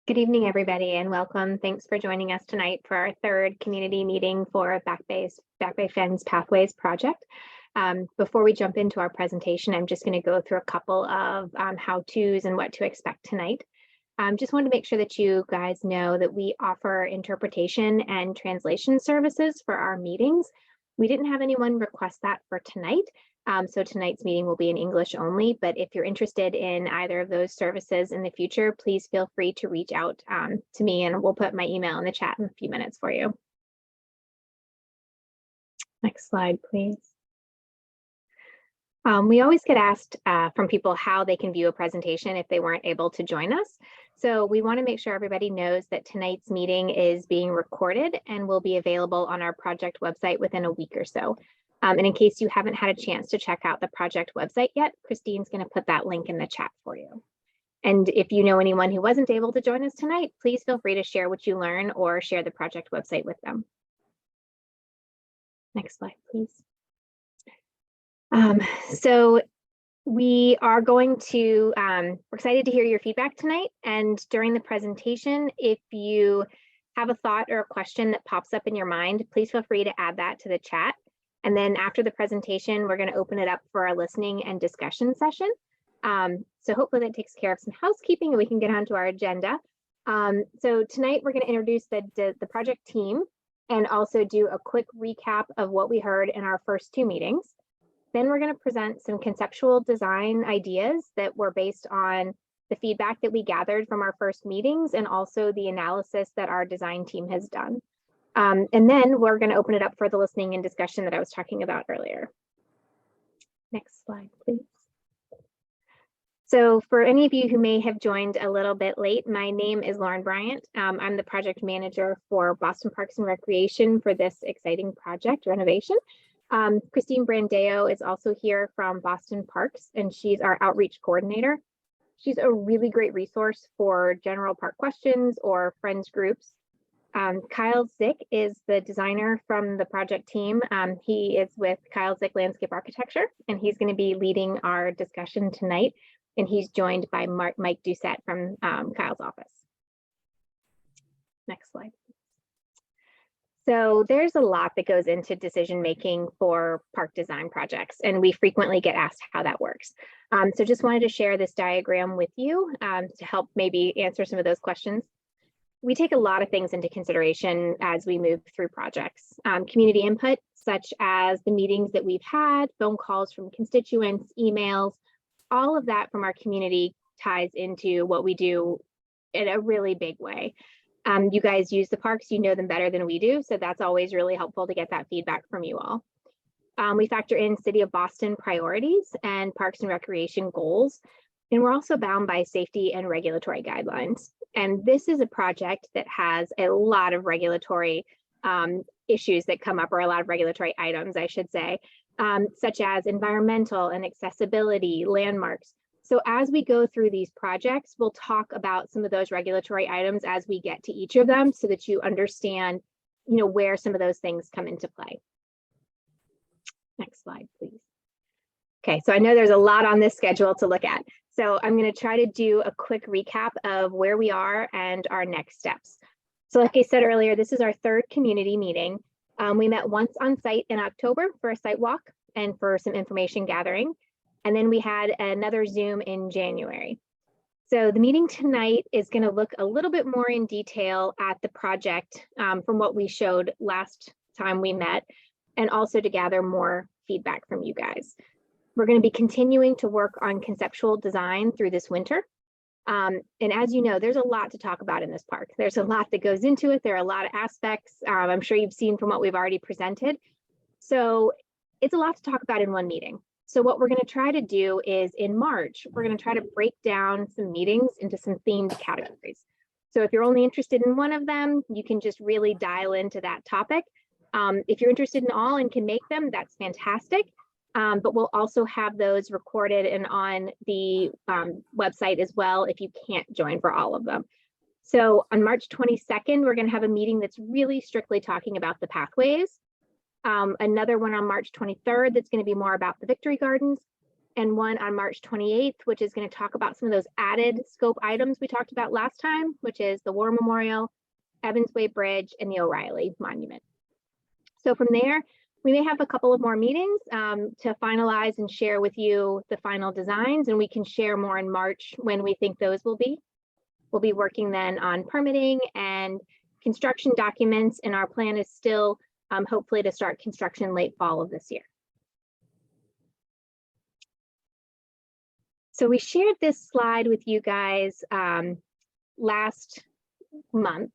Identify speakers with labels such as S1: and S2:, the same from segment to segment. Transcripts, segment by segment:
S1: Good evening, everybody, and welcome. Thanks for joining us tonight for our third community meeting for Back Bay Fens Pathways project. Before we jump into our presentation, I'm just going to go through a couple of how-tos and what to expect tonight. Just wanted to make sure that you guys know that we offer interpretation and translation services for our meetings. We didn't have anyone request that for tonight. So tonight's meeting will be in English only, but if you're interested in either of those services in the future, please feel free to reach out to me, and we'll put my email in the chat in a few minutes for you. Next slide, please. We always get asked from people how they can view a presentation if they weren't able to join us. So we want to make sure everybody knows that tonight's meeting is being recorded and will be available on our project website within a week or so. And in case you haven't had a chance to check out the project website yet, Christine's going to put that link in the chat for you. And if you know anyone who wasn't able to join us tonight, please feel free to share what you learn or share the project website with them. Next slide, please. So we are going to, we're excited to hear your feedback tonight. And during the presentation, if you have a thought or a question that pops up in your mind, please feel free to add that to the chat. And then after the presentation, we're going to open it up for our listening and discussion session. So hopefully that takes care of some housekeeping and we can get onto our agenda. So tonight we're going to introduce the project team and also do a quick recap of what we heard in our first two meetings. Then we're going to present some conceptual design ideas that were based on the feedback that we gathered from our first meetings and also the analysis that our design team has done. And then we're going to open it up for the listening and discussion that I was talking about earlier. Next slide, please. So for any of you who may have joined a little bit late, my name is Lauren Bryant. I'm the project manager for Boston Parks and Recreation for this exciting project renovation. Christine Brandeo is also here from Boston Parks, and she's our outreach coordinator. She's a really great resource for general park questions or friends groups. Kyle Zick is the designer from the project team. He is with Kyle Zick Landscape Architecture, and he's going to be leading our discussion tonight. And he's joined by Mike Doucette from Kyle's office. Next slide. So there's a lot that goes into decision making for park design projects, and we frequently get asked how that works. So just wanted to share this diagram with you to help maybe answer some of those questions. We take a lot of things into consideration as we move through projects. Community input, such as the meetings that we've had, phone calls from constituents, emails, all of that from our community ties into what we do in a really big way. You guys use the parks, you know them better than we do, so that's always really helpful to get that feedback from you all. We factor in City of Boston priorities and Parks and Recreation goals, and we're also bound by safety and regulatory guidelines. And this is a project that has a lot of regulatory issues that come up, or a lot of regulatory items, I should say, such as environmental and accessibility, landmarks. So as we go through these projects, we'll talk about some of those regulatory items as we get to each of them so that you understand, where some of those things come into play. Next slide, please. Okay, so I know there's a lot on this schedule to look at. So I'm going to try to do a quick recap of where we are and our next steps. So like I said earlier, this is our third community meeting. We met once on site in October for a site walk and for some information gathering. And then we had another Zoom in January. So the meeting tonight is going to look a little bit more in detail at the project from what we showed last time we met, and also to gather more feedback from you guys. We're going to be continuing to work on conceptual design through this winter. And as you know, there's a lot to talk about in this park. There's a lot that goes into it. There are a lot of aspects. I'm sure you've seen from what we've already presented. So it's a lot to talk about in one meeting. So what we're going to try to do is in March, we're going to try to break down some meetings into some themed categories. So if you're only interested in one of them, you can just really dial into that topic. If you're interested in all and can make them, that's fantastic. But we'll also have those recorded and on the website as well if you can't join for all of them. So on March 22nd, we're going to have a meeting that's really strictly talking about the pathways. Another one on March 23rd that's going to be more about the Victory Gardens. and one on March 28th, which is going to talk about some of those added scope items we talked about last time, which is the War Memorial, Evans Way Bridge, and the O'Reilly Monument. So from there, we may have a couple of more meetings to finalize and share with you the final designs, and we can share more in March when we think those will be. We'll be working then on permitting and construction documents, and our plan is still hopefully to start construction late fall of this year. So we shared this slide with you guys last month,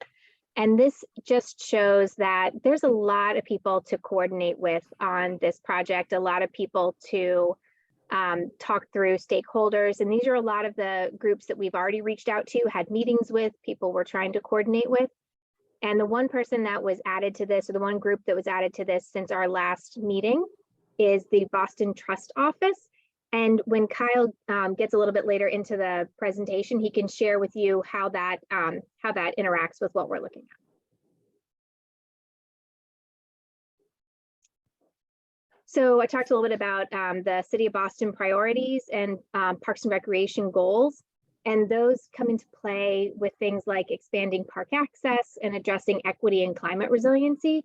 S1: and this just shows that there's a lot of people to coordinate with on this project, a lot of people to talk through, stakeholders, and these are a lot of the groups that we've already reached out to, had meetings with, people we're trying to coordinate with. And the one person that was added to this, or the one group that was added to this since our last meeting, is the Boston Trust Office. And when Kyle gets a little bit later into the presentation, he can share with you how that interacts with what we're looking at. So I talked a little bit about the City of Boston priorities and Parks and Recreation goals, and those come into play with things like expanding park access and addressing equity and climate resiliency.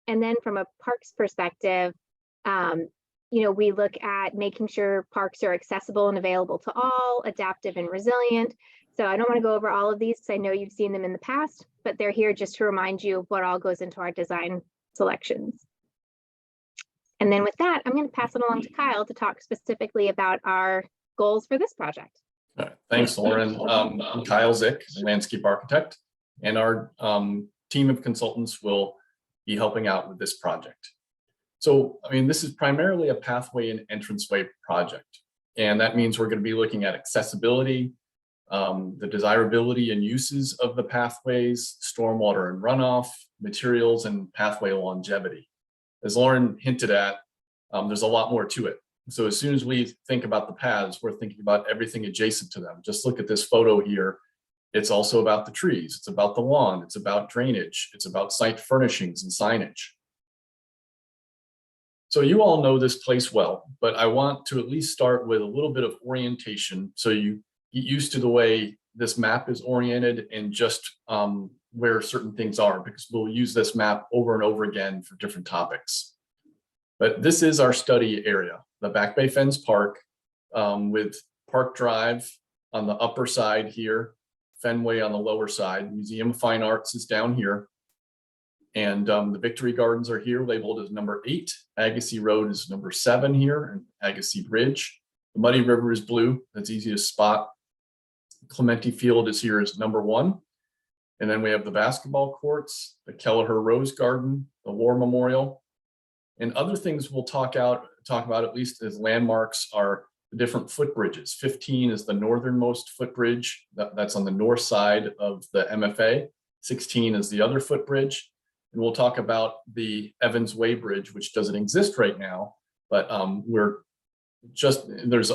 S1: And then from a parks perspective, we look at making sure parks are accessible and available to all, adaptive and resilient. So I don't want to go over all of these because I know you've seen them in the past, but they're here just to remind you of what all goes into our design selections. And then with that, I'm going to pass it along to Kyle to talk specifically about our goals for this project.
S2: All right. Thanks, Lauren. I'm Kyle Zick, landscape architect, and our team of consultants will be helping out with this project. So, this is primarily a pathway and entranceway project, and that means we're going to be looking at accessibility, the desirability and uses of the pathways, stormwater and runoff, materials, and pathway longevity. As Lauren hinted at, there's a lot more to it. So as soon as we think about the paths, we're thinking about everything adjacent to them. Just look at this photo here. It's also about the trees. It's about the lawn. It's about drainage. It's about site furnishings and signage. So you all know this place well, but I want to at least start with a little bit of orientation so you get used to the way this map is oriented and just where certain things are, because we'll use this map over and over again for different topics. But this is our study area, the Back Bay Fens Park, with Park Drive on the upper side here, Fenway on the lower side. Museum of Fine Arts is down here. And the Victory Gardens are here, labeled as number 8. Agassiz Road is number 7 here, and Agassiz Bridge. The Muddy River is blue. That's easy to spot. Clementi Field is here as number 1. And then we have the basketball courts, the Kelleher Rose Garden, the War Memorial, and other things we'll talk about at least as landmarks are the different footbridges. 15 is the northernmost footbridge. That's on the north side of the MFA. 16 is the other footbridge. And we'll talk about the Evans Way Bridge, which doesn't exist right now, but there's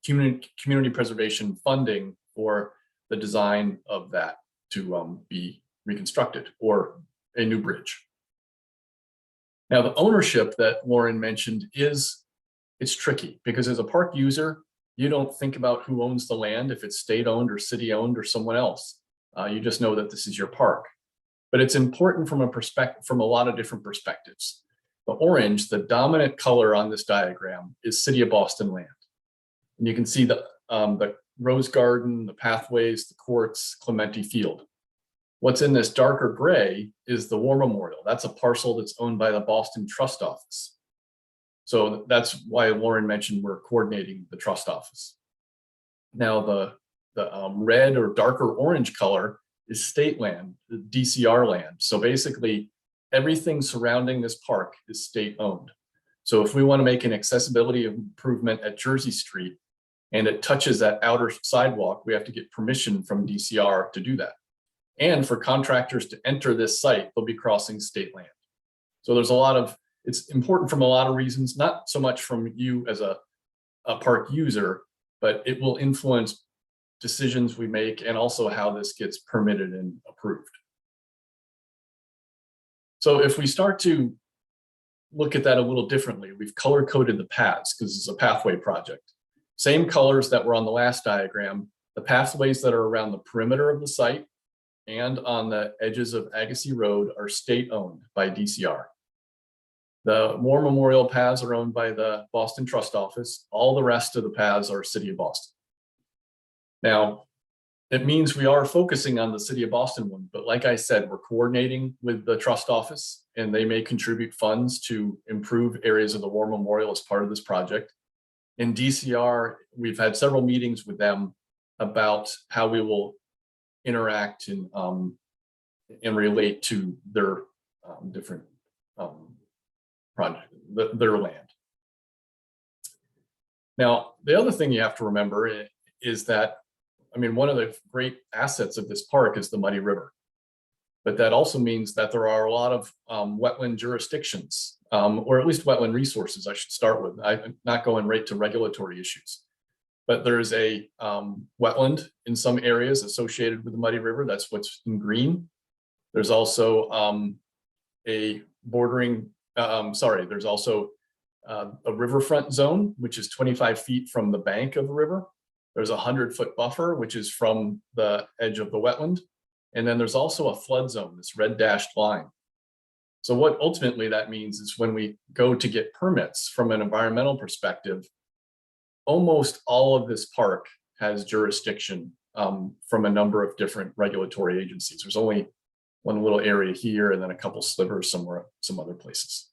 S2: community preservation funding for the design of that to be reconstructed, or a new bridge. Now, the ownership that Lauren mentioned it's tricky, because as a park user, you don't think about who owns the land, if it's state-owned or city-owned or someone else. You just know that this is your park. But it's important from a lot of different perspectives. The orange, the dominant color on this diagram, is City of Boston land. And you can see the Rose Garden, the pathways, the courts, Clementi Field. What's in this darker gray is the War Memorial. That's a parcel that's owned by the Boston Trust Office. So that's why Lauren mentioned we're coordinating the trust office. Now the red or darker orange color is state land, the DCR land. So basically everything surrounding this park is state owned. So if we want to make an accessibility improvement at Jersey Street and it touches that outer sidewalk, we have to get permission from DCR to do that. And for contractors to enter this site, they'll be crossing state land. So there's it's important from a lot of reasons, not so much from you as a park user, but it will influence decisions we make and also how this gets permitted and approved. So if we start to look at that a little differently. We've color coded the paths because it's a pathway project. Same colors that were on the last diagram. The pathways that are around the perimeter of the site and on the edges of Agassiz Road are state-owned by DCR. The War Memorial paths are owned by the Boston Trust Office. All the rest of the paths are City of Boston. Now, it means we are focusing on the City of Boston one, but like I said, we're coordinating with the Trust Office, and they may contribute funds to improve areas of the War Memorial as part of this project. In DCR, we've had several meetings with them about how we will interact and relate to their different project, their land. Now, the other thing you have to remember is that, I mean, one of the great assets of this park is the Muddy River, but that also means that there are a lot of wetland jurisdictions, or at least wetland resources, I should start with. I'm not going right to regulatory issues, but there's a wetland in some areas associated with the Muddy River. That's what's in green. There's also a bordering, there's also a riverfront zone, which is 25 feet from the bank of the river. There's a 100-foot buffer, which is from the edge of the wetland. And then there's also a flood zone, this red dashed line. So what ultimately that means is when we go to get permits from an environmental perspective, almost all of this park has jurisdiction from a number of different regulatory agencies. There's only one little area here and then a couple slivers somewhere, some other places.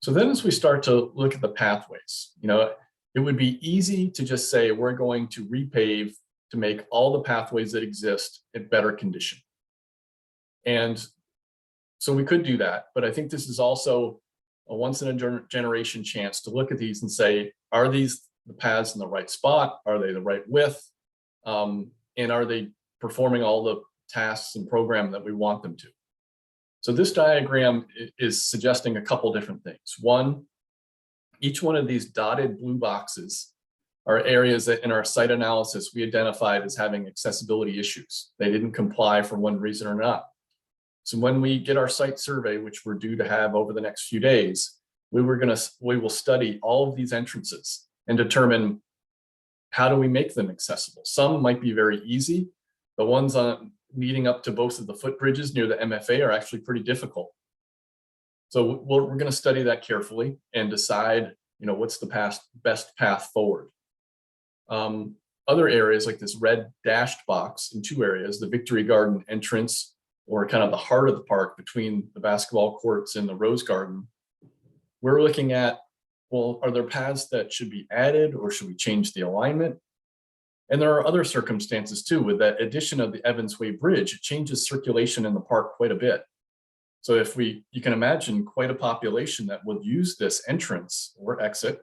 S2: So then as we start to look at the pathways, you know, it would be easy to just say we're going to repave to make all the pathways that exist in better condition. And so we could do that, but I think this is also a once in a generation chance to look at these and say, are these the paths in the right spot? Are they the right width? And are they performing all the tasks and program that we want them to? So this diagram is suggesting a couple different things. One, each one of these dotted blue boxes are areas that in our site analysis we identified as having accessibility issues. They didn't comply for one reason or not. So when we get our site survey, which we're due to have over the next few days, we will study all of these entrances and determine how do we make them accessible. Some might be very easy. The ones on leading up to both of the footbridges near the MFA are actually pretty difficult. So we're going to study that carefully and decide, you know, what's the best path forward. Other areas like this red dashed box in two areas, the Victory Garden entrance, or kind of the heart of the park between the basketball courts and the Rose Garden, we're looking at, well, are there paths that should be added or should we change the alignment? And there are other circumstances too. With that addition of the Evans Way Bridge, it changes circulation in the park quite a bit. So if you can imagine quite a population that would use this entrance or exit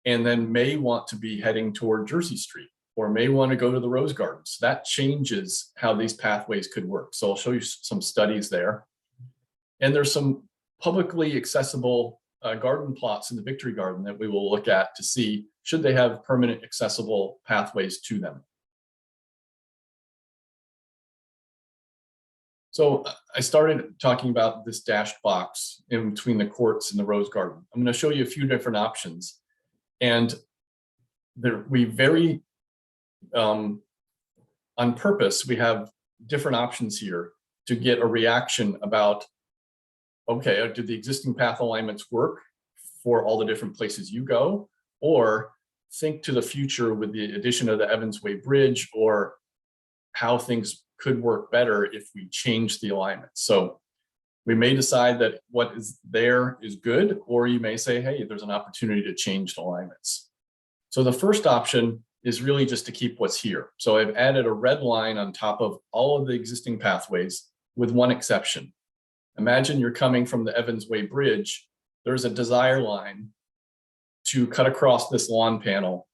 S2: and then may want to be heading toward Jersey Street or may want to go to the Rose Garden. So that changes how these pathways could work. So I'll show you some studies there. And there's some publicly accessible garden plots in the Victory Garden that we will look at to see should they have permanent accessible pathways to them. So I started talking about this dashed box in between the courts and the Rose Garden. I'm going to show you a few different options. And we very, on purpose, we have different options here to get a reaction about, okay, do the existing path alignments work for all the different places you go? Or think to the future with the addition of the Evans Way Bridge, or how things could work better if we change the alignment. So we may decide that what is there is good, or you may say, hey, there's an opportunity to change the alignments. So the first option is really just to keep what's here. So I've added a red line on top of all of the existing pathways with one exception. Imagine you're coming from the Evans Way Bridge. There's a desire line to cut across this lawn panel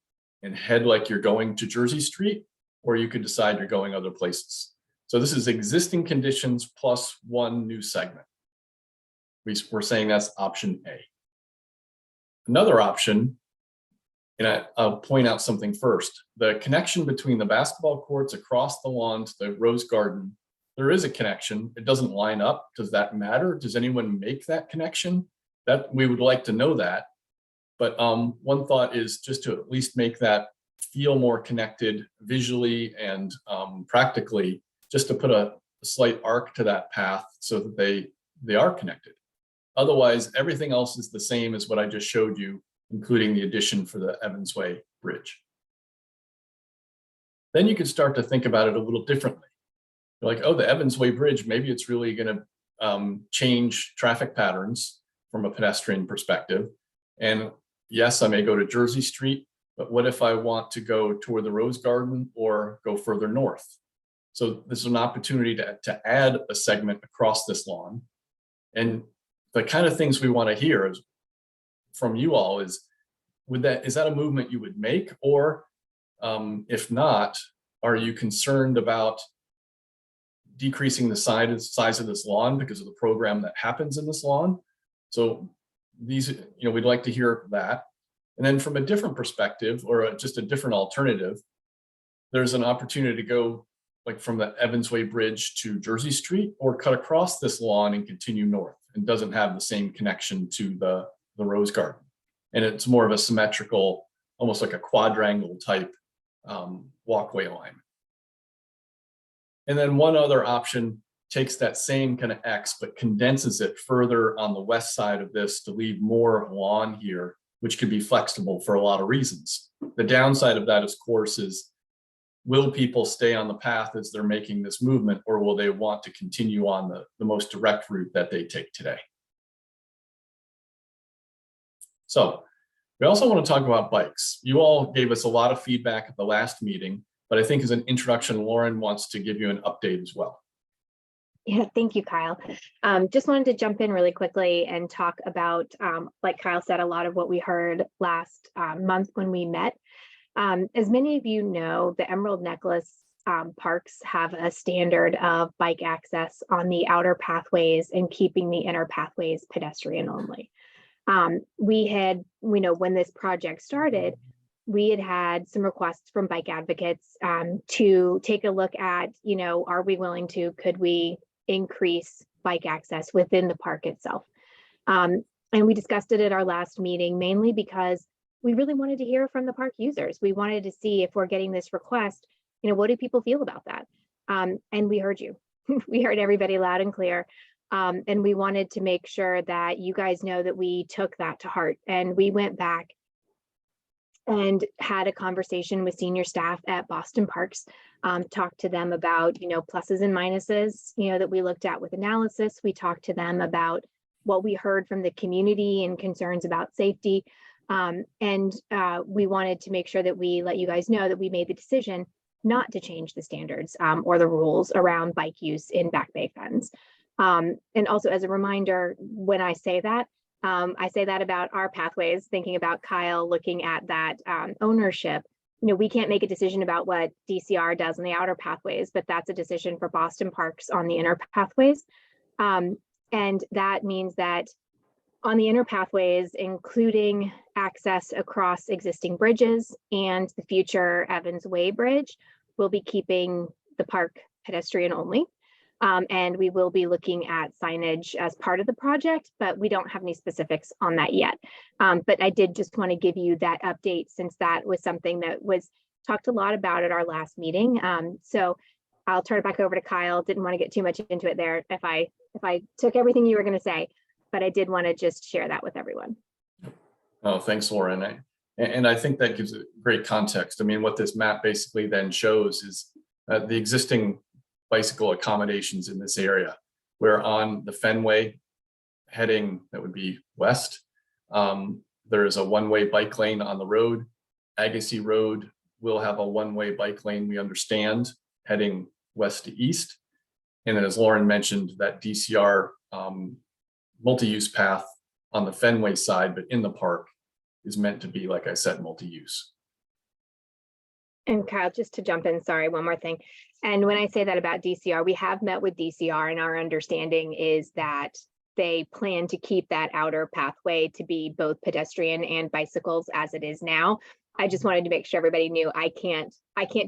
S2: and head like you're going to Jersey Street, or you could decide you're going other places. So this is existing conditions plus one new segment. We're saying that's option A. Another option, and I'll point out something first. The connection between the basketball courts across the lawn to the Rose Garden there is a connection, it doesn't line up. Does that matter? Does anyone make that connection? That we would like to know that. But one thought is just to at least make that feel more connected visually and practically, just to put a slight arc to that path so that they are connected. Otherwise, everything else is the same as what I just showed you, including the addition for the Evans Way Bridge. Then you can start to think about it a little differently. You're like, oh, the Evans Way Bridge, maybe it's really going to change traffic patterns from a pedestrian perspective. And yes, I may go to Jersey Street, but what if I want to go toward the Rose Garden or go further north? So this is an opportunity to add a segment across this lawn. And the kind of things we want to hear is from you all is that a movement you would make? Or if not, are you concerned about decreasing the size of this lawn because of the program that happens in this lawn? So these, we'd like to hear that. And then from a different perspective, or just a different alternative, there's an opportunity to go like from the Evans Way Bridge to Jersey Street, or cut across this lawn and continue north, and doesn't have the same connection to the Rose Garden. And it's more of a symmetrical, almost like a quadrangle type walkway line. And then one other option takes that same kind of X, but condenses it further on the west side of this to leave more lawn here, which could be flexible for a lot of reasons. The downside of that, of course, is will people stay on the path as they're making this movement, or will they want to continue on the most direct route that they take today? So we also want to talk about bikes. You all gave us a lot of feedback at the last meeting, but I think as an introduction, Lauren wants to give you an update as well.
S1: Yeah, thank you, Kyle. Just wanted to jump in really quickly and talk about, like Kyle said, a lot of what we heard last month when we met. As many of you know, the Emerald Necklace parks have a standard of bike access on the outer pathways and keeping the inner pathways pedestrian only. When this project started, we had some requests from bike advocates to take a look at, are we willing to, could we increase bike access within the park itself? And we discussed it at our last meeting, mainly because we really wanted to hear from the park users. We wanted to see if we're getting this request, what do people feel about that? And we heard you. We heard everybody loud and clear. And we wanted to make sure that you guys know that we took that to heart. And we went back and had a conversation with senior staff at Boston Parks, talked to them about, pluses and minuses, that we looked at with analysis. We talked to them about what we heard from the community and concerns about safety. We wanted to make sure that we let you guys know that we made the decision not to change the standards or the rules around bike use in Back Bay Fens. And also as a reminder, when I say that about our pathways, thinking about Kyle looking at that ownership, we can't make a decision about what DCR does on the outer pathways, but that's a decision for Boston Parks on the inner pathways. And that means that on the inner pathways, including access across existing bridges and the future Evans Way Bridge, we'll be keeping the park pedestrian only. And we will be looking at signage as part of the project, but we don't have any specifics on that yet. But I did just want to give you that update, since that was something that was talked a lot about at our last meeting. So I'll turn it back over to Kyle. Didn't want to get too much into it there if I took everything you were going to say, but I did want to just share that with everyone.
S2: Oh, thanks, Lauren. And I think that gives a great context. I mean, what this map basically then shows is the existing bicycle accommodations in this area, where on the Fenway heading, that would be west, there is a one-way bike lane on the road. Agassiz Road will have a one-way bike lane, we understand, heading west to east. And then, as Lauren mentioned, that DCR multi-use path on the Fenway side, but in the park, is meant to be, like I said, multi-use.
S1: And Kyle, just to jump in, sorry, one more thing. And when I say that about DCR, we have met with DCR, and our understanding is that they plan to keep that outer pathway to be both pedestrian and bicycles as it is now. I just wanted to make sure everybody knew I can't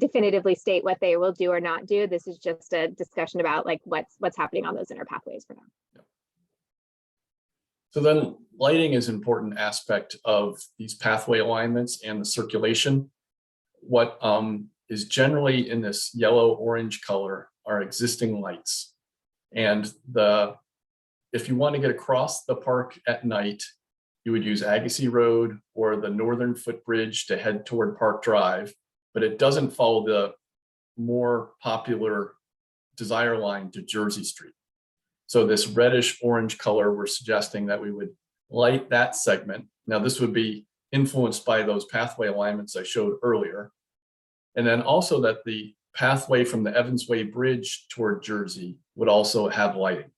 S1: definitively state what they will do or not do. This is just a discussion about like what's happening on those inner pathways for now.
S2: So then lighting is an important aspect of these pathway alignments and the circulation. What is generally in this yellow-orange color are existing lights. And if you want to get across the park at night, you would use Agassiz Road or the northern footbridge to head toward Park Drive, but it doesn't follow the more popular Desire Line to Jersey Street. So this reddish orange color, we're suggesting that we would light that segment. Now this would be influenced by those pathway alignments I showed earlier. And then also that the pathway from the Evansway Bridge toward Jersey would also have lighting.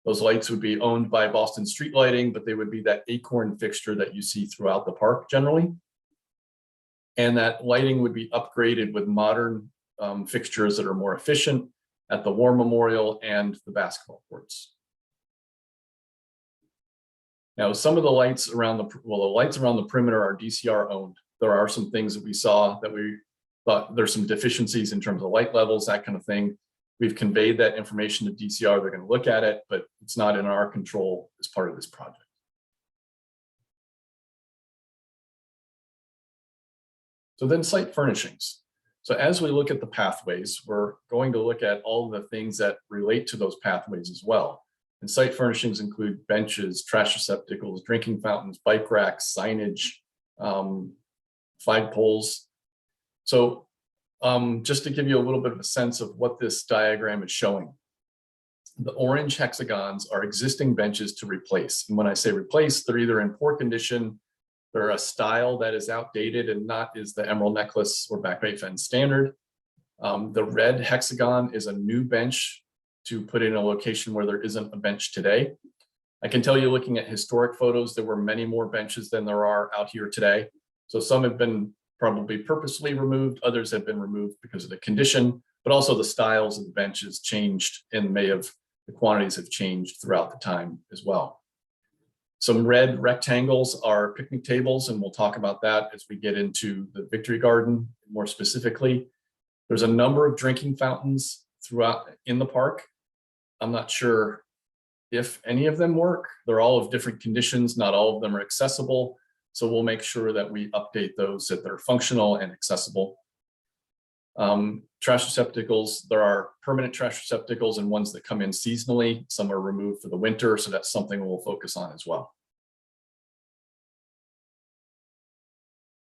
S2: Those lights would be owned by Boston Street Lighting, but they would be that acorn fixture that you see throughout the park generally. And that lighting would be upgraded with modern fixtures that are more efficient at the War Memorial and the basketball courts. Now, some of the lights around the perimeter are DCR owned. There are some things that we saw that we thought there's some deficiencies in terms of light levels, that kind of thing. We've conveyed that information to DCR. They're going to look at it, but it's not in our control as part of this project. So then site furnishings. So as we look at the pathways, we're going to look at all of the things that relate to those pathways as well. And site furnishings include benches, trash receptacles, drinking fountains, bike racks, signage, flagpoles. So just to give you a little bit of a sense of what this diagram is showing. The orange hexagons are existing benches to replace. And when I say replace, they're either in poor condition, they're a style that is outdated and not is the Emerald Necklace or Back Bay Fens standard. The red hexagon is a new bench to put in a location where there isn't a bench today. I can tell you, looking at historic photos, there were many more benches than there are out here today. So some have been probably purposely removed, others have been removed because of the condition, but also the styles of the benches changed and the quantities have changed throughout the time as well. Some red rectangles are picnic tables, and we'll talk about that as we get into the Victory Garden more specifically. There's a number of drinking fountains throughout in the park. I'm not sure if any of them work. They're all of different conditions. Not all of them are accessible. So we'll make sure that we update those so that they're functional and accessible. Trash receptacles, there are permanent trash receptacles and ones that come in seasonally. Some are removed for the winter, so that's something we'll focus on as well.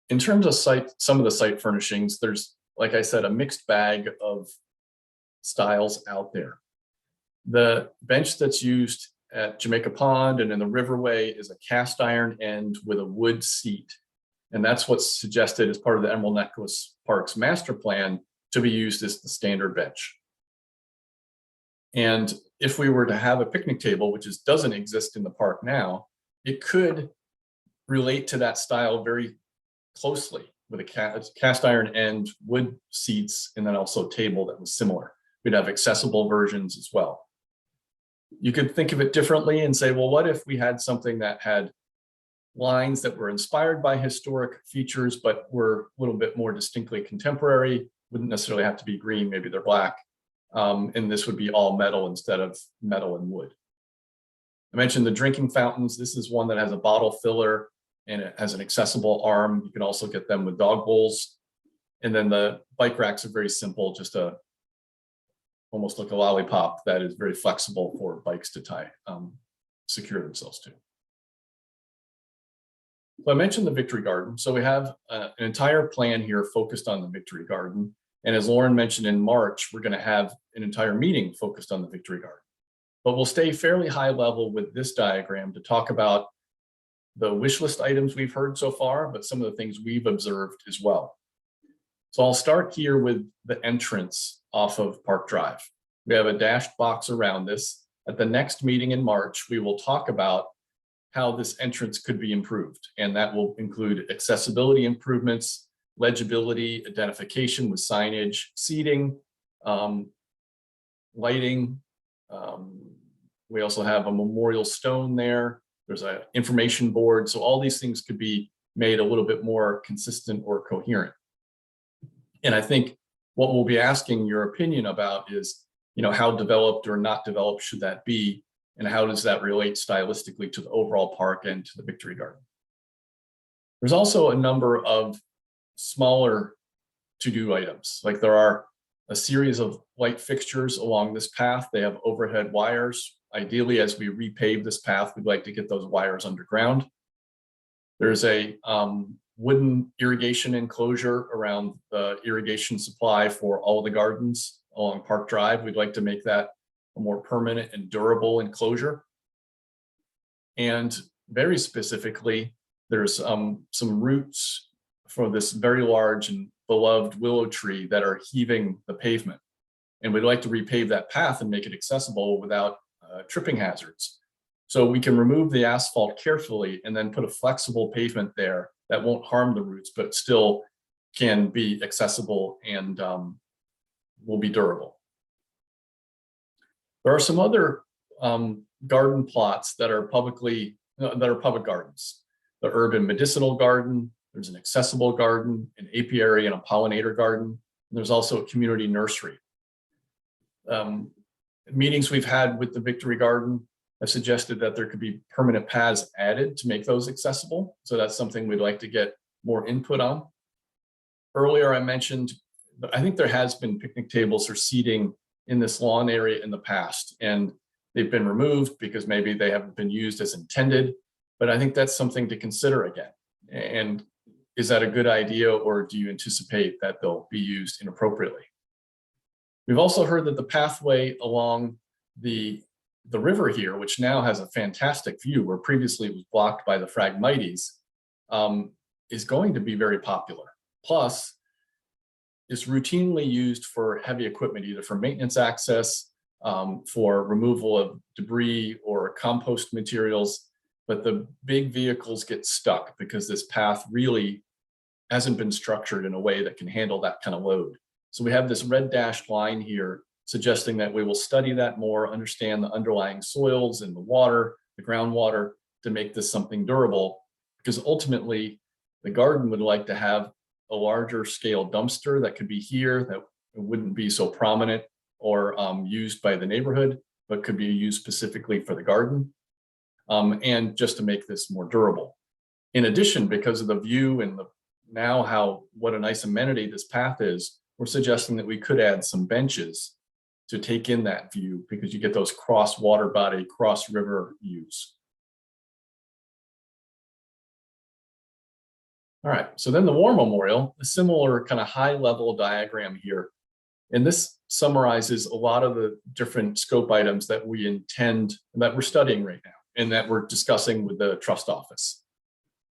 S2: In terms of some of the site furnishings, there's, like I said, a mixed bag of styles out there. The bench that's used at Jamaica Pond and in the Riverway is a cast iron end with a wood seat. And that's what's suggested as part of the Emerald Necklace Park's master plan to be used as the standard bench. And if we were to have a picnic table, which doesn't exist in the park now, it could relate to that style very closely with a cast iron end, wood seats, and then also a table that was similar. We'd have accessible versions as well. You could think of it differently and say, well, what if we had something that had lines that were inspired by historic features, but were a little bit more distinctly contemporary? Wouldn't necessarily have to be green, maybe they're black. And this would be all metal instead of metal and wood. I mentioned the drinking fountains. This is one that has a bottle filler and it has an accessible arm. You can also get them with dog bowls. And then the bike racks are very simple, just almost like a lollipop that is very flexible for bikes to secure themselves to. So I mentioned the Victory Garden. So we have an entire plan here focused on the Victory Garden. And as Lauren mentioned in March, we're going to have an entire meeting focused on the Victory Garden. But we'll stay fairly high level with this diagram to talk about the wish list items we've heard so far, but some of the things we've observed as well. So I'll start here with the entrance off of Park Drive. We have a dashed box around this. At the next meeting in March, we will talk about how this entrance could be improved. And that will include accessibility improvements, legibility, identification with signage, seating, lighting, We also have a memorial stone there. There's an information board. So all these things could be made a little bit more consistent or coherent. And I think what we'll be asking your opinion about is, how developed or not developed should that be? And how does that relate stylistically to the overall park and to the Victory Garden? There's also a number of smaller to-do items. Like there are a series of light fixtures along this path. They have overhead wires. Ideally, as we repave this path, we'd like to get those wires underground. There's a wooden irrigation enclosure around the irrigation supply for all of the gardens along Park Drive. We'd like to make that a more permanent and durable enclosure. And very specifically, there's some roots for this very large and beloved willow tree that are heaving the pavement. And we'd like to repave that path and make it accessible without tripping hazards. So we can remove the asphalt carefully and then put a flexible pavement there that won't harm the roots, but still can be accessible and will be durable. There are some other garden plots that are public gardens. The urban medicinal garden, there's an accessible garden, an apiary and a pollinator garden. And there's also a community nursery. Meetings we've had with the Victory Garden have suggested that there could be permanent paths added to make those accessible. So that's something we'd like to get more input on. Earlier I mentioned, I think there has been picnic tables or seating in this lawn area in the past, and they've been removed because maybe they haven't been used as intended. But I think that's something to consider again. And is that a good idea, or do you anticipate that they'll be used inappropriately? We've also heard that the pathway along the river here, which now has a fantastic view where previously it was blocked by the Phragmites, is going to be very popular. Plus, it's routinely used for heavy equipment, either for maintenance access, for removal of debris or compost materials. But the big vehicles get stuck because this path really hasn't been structured in a way that can handle that kind of load. So we have this red dashed line here suggesting that we will study that more, understand the underlying soils and the water, the groundwater, to make this something durable. Because ultimately, the garden would like to have a larger scale dumpster that could be here, that wouldn't be so prominent or used by the neighborhood, but could be used specifically for the garden. And just to make this more durable. In addition, because of the view and what a nice amenity this path is, we're suggesting that we could add some benches to take in that view, because you get those cross water body, cross river views. All right, so then the War Memorial, a similar kind of high level diagram here. And this summarizes a lot of the different scope items that we intend, that we're studying right now, and that we're discussing with the trust office.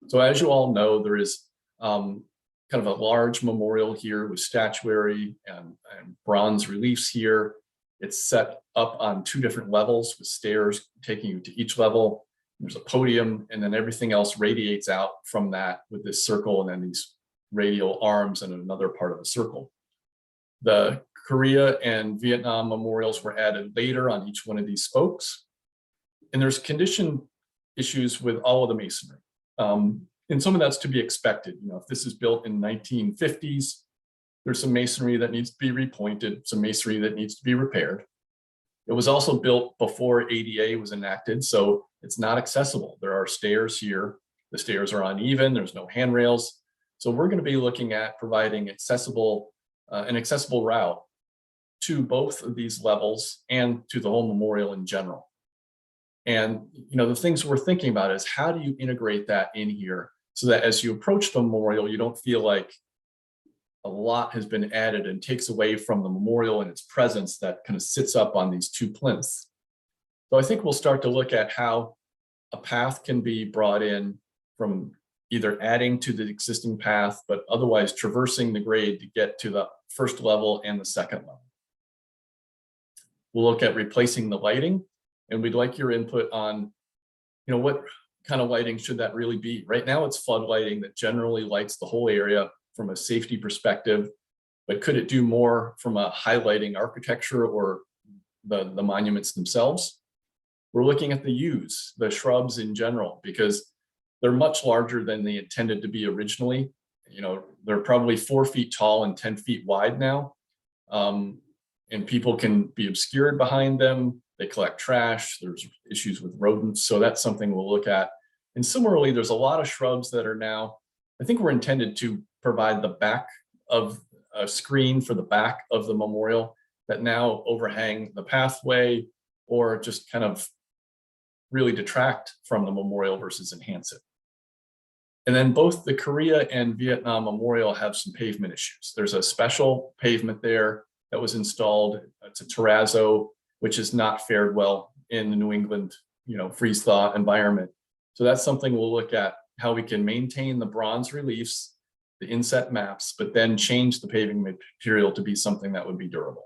S2: So as you all know, there is kind of a large memorial here with statuary and bronze reliefs here. It's set up on 2 different levels with stairs taking you to each level. There's a podium, and then everything else radiates out from that with this circle and then these radial arms and another part of the circle. The Korea and Vietnam memorials were added later on each one of these spokes. And there's condition issues with all of the masonry. And some of that's to be expected. If this is built in 1950s, there's some masonry that needs to be repointed, some masonry that needs to be repaired. It was also built before ADA was enacted, so it's not accessible. There are stairs here. The stairs are uneven, there's no handrails. So we're going to be looking at providing an accessible route to both of these levels and to the whole memorial in general. And the things we're thinking about is, how do you integrate that in here so that as you approach the memorial, you don't feel like a lot has been added and takes away from the memorial and its presence that kind of sits up on these 2 plinths. So I think we'll start to look at how a path can be brought in from either adding to the existing path, but otherwise traversing the grade to get to the first level and the second level. We'll look at replacing the lighting, and we'd like your input on, what kind of lighting should that really be? Right now it's flood lighting that generally lights the whole area from a safety perspective, but could it do more from a highlighting architecture or the monuments themselves? We're looking at the yews, the shrubs in general, because they're much larger than they intended to be originally. You know, they're probably 4 feet tall and 10 feet wide now. And people can be obscured behind them. They collect trash. There's issues with rodents. So that's something we'll look at. And similarly, there's a lot of shrubs that are now, I think, were intended to provide the back of a screen for the back of the memorial that now overhang the pathway or just kind of really detract from the memorial versus enhance it. And then both the Korea and Vietnam Memorial have some pavement issues. There's a special pavement there that was installed. It's a terrazzo, which has not fared well in the New England, freeze thaw environment. So that's something we'll look at, how we can maintain the bronze reliefs, the inset maps, but then change the paving material to be something that would be durable.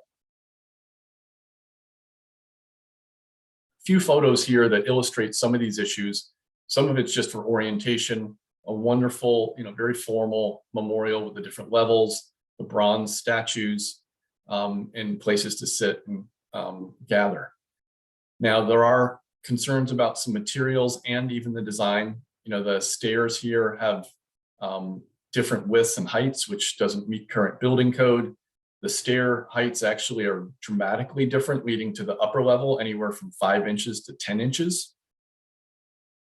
S2: A few photos here that illustrate some of these issues. Some of it's just for orientation. A wonderful, very formal memorial with the different levels, the bronze statues, and places to sit and gather. Now, there are concerns about some materials and even the design. The stairs here have different widths and heights, which doesn't meet current building code. The stair heights actually are dramatically different, leading to the upper level anywhere from 5 inches to 10 inches.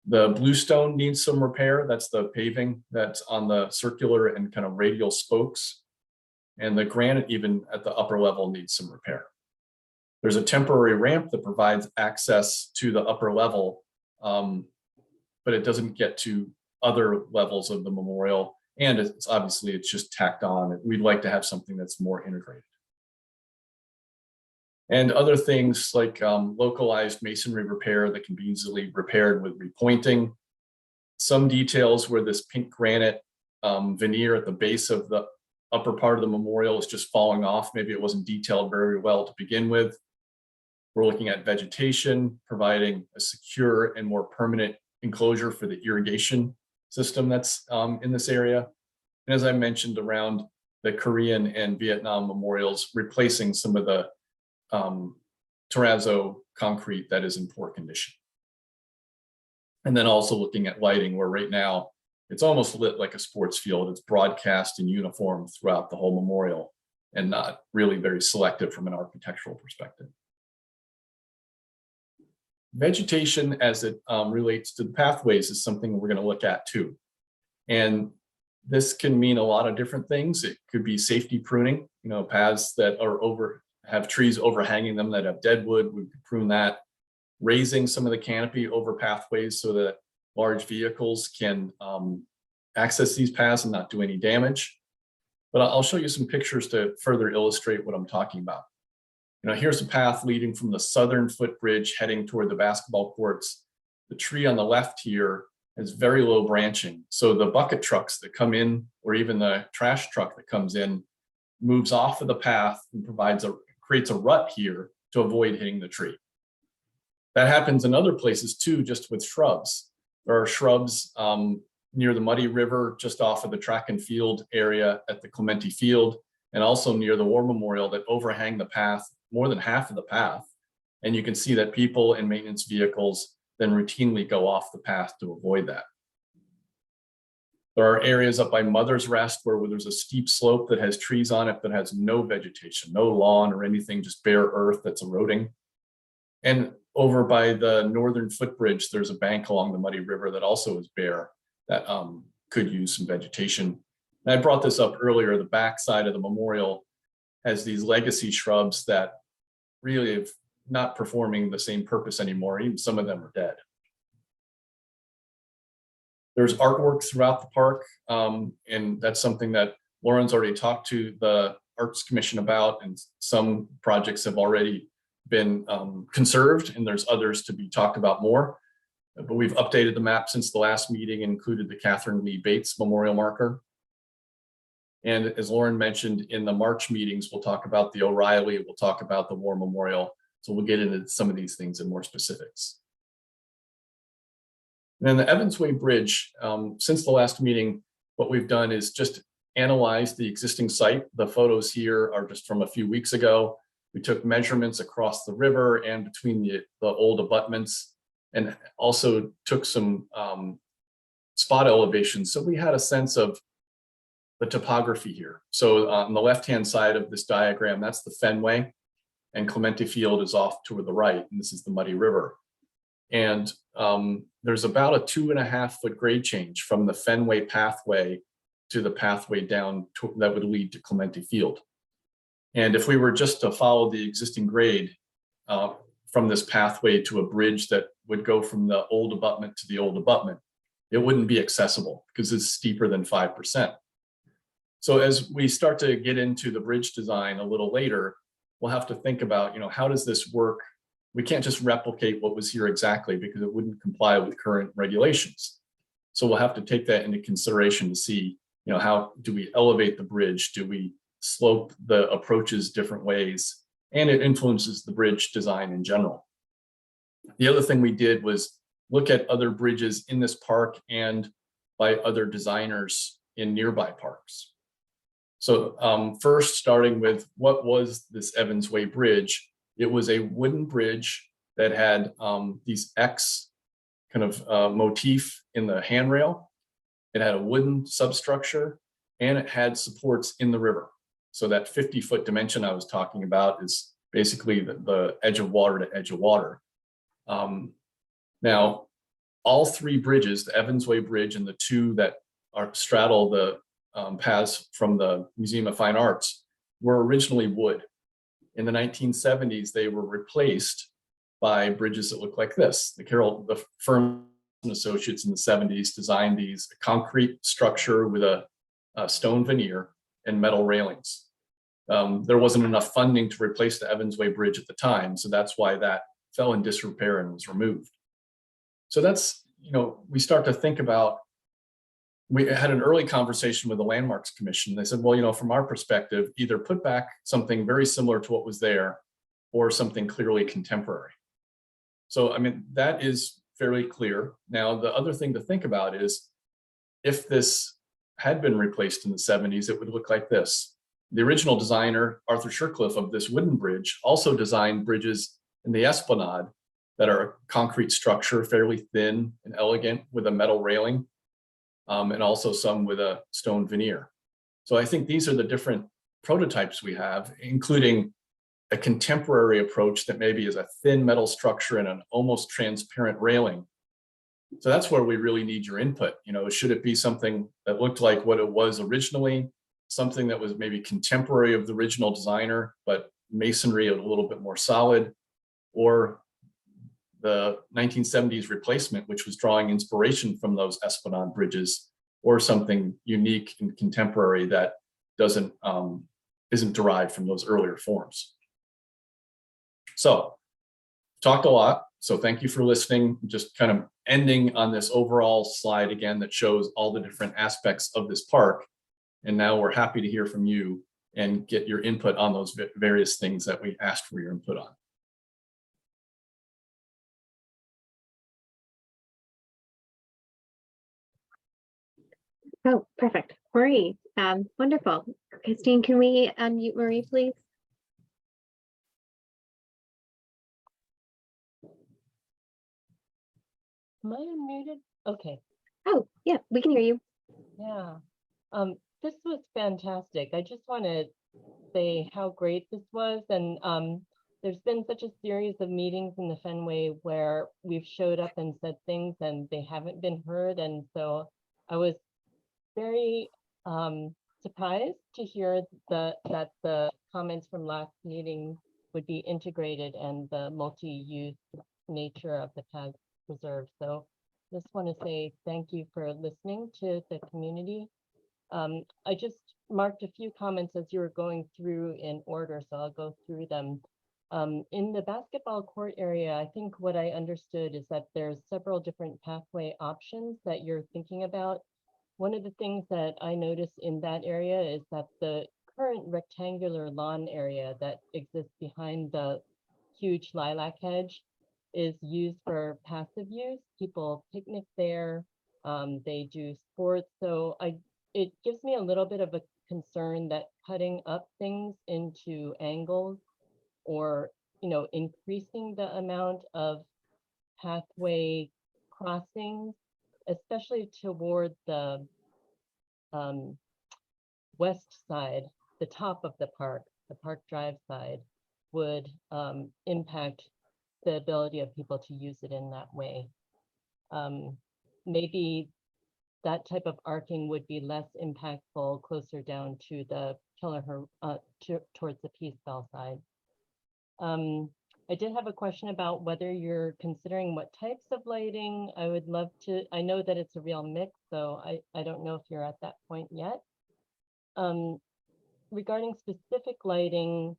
S2: The bluestone needs some repair. That's the paving that's on the circular and kind of radial spokes. And the granite, even at the upper level, needs some repair. There's a temporary ramp that provides access to the upper level, but it doesn't get to other levels of the memorial. And it's just tacked on. We'd like to have something that's more integrated. And other things like localized masonry repair that can be easily repaired with repointing. Some details where this pink granite veneer at the base of the upper part of the memorial is just falling off. Maybe it wasn't detailed very well to begin with. We're looking at vegetation, providing a secure and more permanent enclosure for the irrigation system that's in this area. And as I mentioned, around the Korean and Vietnam memorials, replacing some of the terrazzo concrete that is in poor condition. And then also looking at lighting, where right now it's almost lit like a sports field. It's broadcast in uniform throughout the whole memorial and not really very selective from an architectural perspective. Vegetation as it relates to the pathways is something we're going to look at too. And this can mean a lot of different things. It could be safety pruning, paths that are have trees overhanging them that have dead wood, we could prune that. Raising some of the canopy over pathways so that large vehicles can access these paths and not do any damage. But I'll show you some pictures to further illustrate what I'm talking about. Here's a path leading from the southern footbridge heading toward the basketball courts. The tree on the left here has very low branching. So the bucket trucks that come in, or even the trash truck that comes in, moves off of the path and creates a rut here to avoid hitting the tree. That happens in other places too, just with shrubs. There are shrubs near the Muddy River, just off of the track and field area at the Clementi Field, and also near the War Memorial that overhang the path, more than half of the path. And you can see that people and maintenance vehicles then routinely go off the path to avoid that. There are areas up by Mother's Rest where there's a steep slope that has trees on it that has no vegetation, no lawn or anything, just bare earth that's eroding. And over by the northern footbridge, there's a bank along the Muddy River that also is bare that could use some vegetation. And I brought this up earlier, the back side of the memorial has these legacy shrubs that really have not performing the same purpose anymore. Even some of them are dead. There's artwork throughout the park, and that's something that Lauren's already talked to the Arts Commission about, and some projects have already been conserved, and there's others to be talked about more. But we've updated the map since the last meeting, included the Catherine Lee Bates Memorial Marker. And as Lauren mentioned, in the March meetings, we'll talk about the O'Reilly, we'll talk about the War Memorial. So we'll get into some of these things in more specifics. And then the Evans Way Bridge, since the last meeting, what we've done is just analyze the existing site. The photos here are just from a few weeks ago. We took measurements across the river and between the old abutments and also took some spot elevations. So we had a sense of the topography here. So on the left-hand side of this diagram, that's the Fenway, and Clemente Field is off to the right, and this is the Muddy River. And there's about a 2.5 foot grade change from the Fenway pathway to the pathway down that would lead to Clemente Field. And if we were just to follow the existing grade from this pathway to a bridge that would go from the old abutment to the old abutment, it wouldn't be accessible because it's steeper than 5%. So as we start to get into the bridge design a little later, we'll have to think about, how does this work? We can't just replicate what was here exactly because it wouldn't comply with current regulations. So we'll have to take that into consideration to see, how do we elevate the bridge? Do we slope the approaches different ways? And it influences the bridge design in general. The other thing we did was look at other bridges in this park and by other designers in nearby parks. So first, starting with what was this Evans Way Bridge? It was a wooden bridge that had these X kind of motif in the handrail. It had a wooden substructure, and it had supports in the river. So that 50-foot dimension I was talking about is basically the edge of water to edge of water. Now, all three bridges, the Evans Way Bridge and the two that straddle the paths from the Museum of Fine Arts, were originally wood. In the 1970s, they were replaced by bridges that look like this. The firm and Associates in the 70s designed these concrete structure with a stone veneer and metal railings. There wasn't enough funding to replace the Evans Way Bridge at the time, so that's why that fell in disrepair and was removed. So that's, we start to think about, we had an early conversation with the Landmarks Commission. They said, well, from our perspective, either put back something very similar to what was there or something clearly contemporary. So, that is fairly clear. Now, the other thing to think about is if this had been replaced in the 70s, it would look like this. The original designer, Arthur Shercliffe, of this wooden bridge also designed bridges in the Esplanade that are a concrete structure, fairly thin and elegant with a metal railing. And also some with a stone veneer. So I think these are the different prototypes we have, including a contemporary approach that maybe is a thin metal structure and an almost transparent railing. So that's where we really need your input. Should it be something that looked like what it was originally, something that was maybe contemporary of the original designer, but masonry a little bit more solid, or the 1970s replacement, which was drawing inspiration from those Esplanade bridges, or something unique and contemporary that isn't derived from those earlier forms. So, talked a lot. So thank you for listening. Just kind of ending on this overall slide again that shows all the different aspects of this park. And now we're happy to hear from you and get your input on those various things that we asked for your input on.
S1: Oh, perfect. Marie, wonderful. Christine, can we unmute Marie, please?
S3: Am I unmuted? Okay.
S1: Oh, yeah, we can hear you.
S3: Yeah. This was fantastic. I just want to say how great this was. And there's been such a series of meetings in the Fenway where we've showed up and said things and they haven't been heard. And so I was very surprised to hear that the comments from last meeting would be integrated and the multi-use nature of the past preserved. So just want to say thank you for listening to the community. I just marked a few comments as you were going through in order, so I'll go through them. In the basketball court area, I think what I understood is that there's several different pathway options that you're thinking about. One of the things that I noticed in that area is that the current rectangular lawn area that exists behind the huge lilac hedge is used for passive use. People picnic there, they do sports. So it gives me a little bit of a concern that cutting up things into angles or increasing the amount of pathway crossings, especially toward the west side, the top of the Park Drive side, would impact the ability of people to use it in that way. Maybe that type of arcing would be less impactful closer down to the towards the Peace Bell side. I did have a question about whether you're considering what types of lighting. I would love to, I know that it's a real mix, so I don't know if you're at that point yet. Regarding specific lighting,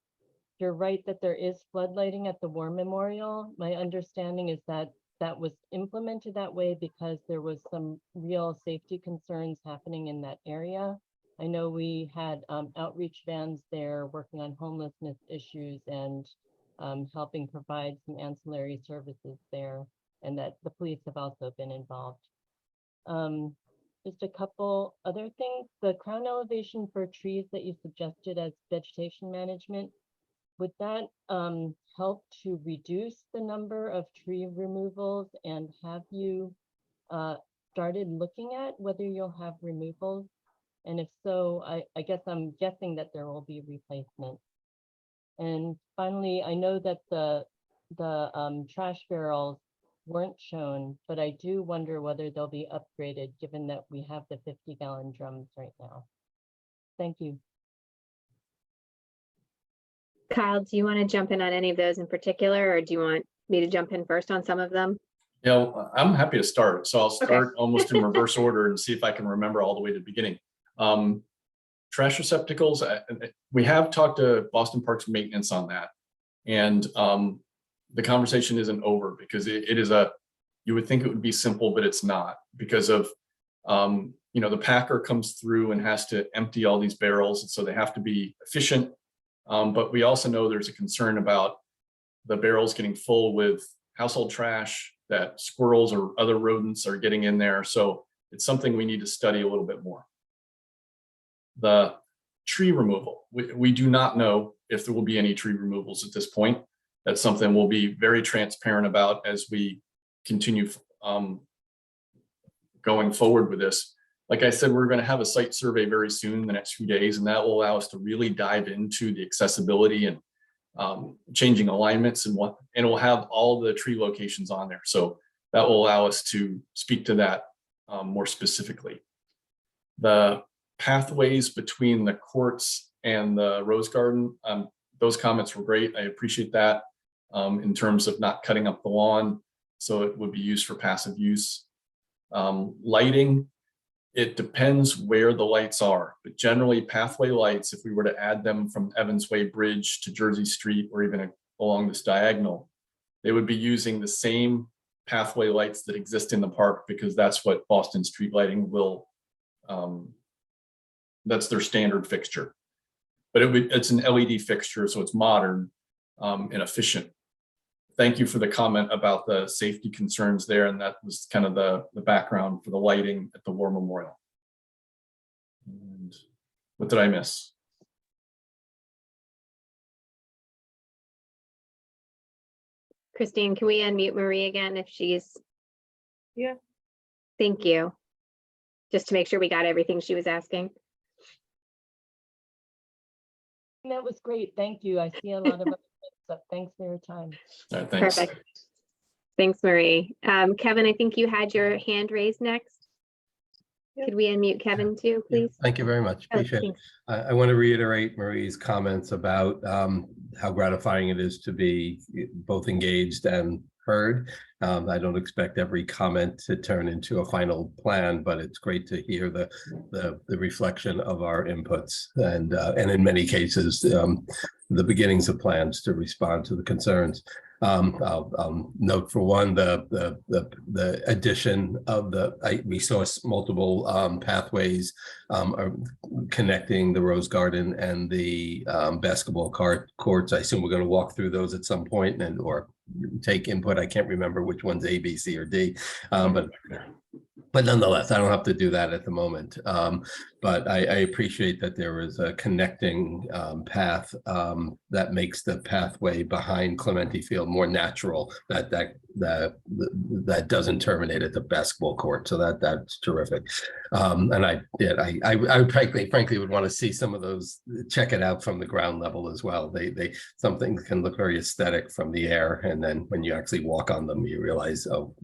S3: you're right that there is flood lighting at the War Memorial. My understanding is that that was implemented that way because there was some real safety concerns happening in that area. I know we had outreach vans there working on homelessness issues and helping provide some ancillary services there, and that the police have also been involved. Just a couple other things. The crown elevation for trees that you suggested as vegetation management, would that help to reduce the number of tree removals? And have you started looking at whether you'll have removals? And if so, I guess I'm guessing that there will be replacement. And finally, I know that the trash barrels weren't shown, but I do wonder whether they'll be upgraded given that we have the 50-gallon drums right now. Thank you.
S1: Kyle, do you want to jump in on any of those in particular, or do you want me to jump in first on some of them?
S2: Yeah, I'm happy to start. So I'll start almost in reverse order and see if I can remember all the way to the beginning. Trash receptacles, we have talked to Boston Parks Maintenance on that. And the conversation isn't over because it is you would think it would be simple, but it's not, because of, the packer comes through and has to empty all these barrels. And so they have to be efficient. But we also know there's a concern about the barrels getting full with household trash, that squirrels or other rodents are getting in there. So it's something we need to study a little bit more. The tree removal, we do not know if there will be any tree removals at this point. That's something we'll be very transparent about as we continue going forward with this. Like I said, we're going to have a site survey very soon in the next few days, and that will allow us to really dive into the accessibility and changing alignments and it will have all the tree locations on there. So that will allow us to speak to that more specifically. The pathways between the courts and the Rose Garden, those comments were great. I appreciate that in terms of not cutting up the lawn, so it would be used for passive use. Lighting, it depends where the lights are, but generally pathway lights, if we were to add them from Evans Way Bridge to Jersey Street or even along this diagonal, they would be using the same pathway lights that exist in the park, because that's what Boston Street Lighting will, that's their standard fixture. But it's an LED fixture, so it's modern and efficient. Thank you for the comment about the safety concerns there, and that was kind of the background for the lighting at the War Memorial. And what did I miss?
S1: Christine, can we unmute Marie again if she's?
S4: Yeah.
S1: Thank you. Just to make sure we got everything she was asking.
S3: That was great. Thank you. I see a lot of other things, so thanks for your time.
S2: All right, thanks.
S1: Perfect. Thanks, Marie. Kevin, I think you had your hand raised next.
S4: Yep.
S1: Could we unmute Kevin too, please?
S5: Thank you very much.
S1: Oh,
S5: Appreciate it.
S1: thanks.
S5: I want to reiterate Marie's comments about how gratifying it is to be both engaged and heard. I don't expect every comment to turn into a final plan, but it's great to hear the reflection of our inputs and in many cases the beginnings of plans to respond to the concerns. I'll note for one the addition of we saw multiple pathways connecting the Rose Garden and the basketball courts. I assume we're going to walk through those at some point or take input. I can't remember which one's A, B, C, or D, but nonetheless, I don't have to do that at the moment. But I appreciate that there is a connecting path that makes the pathway behind Clementi Field more natural. That doesn't terminate at the basketball court. So that's terrific. And I frankly would want to see some of those, check it out from the ground level as well. Some things can look very aesthetic from the air, and then when you actually walk on them, you realize, oh,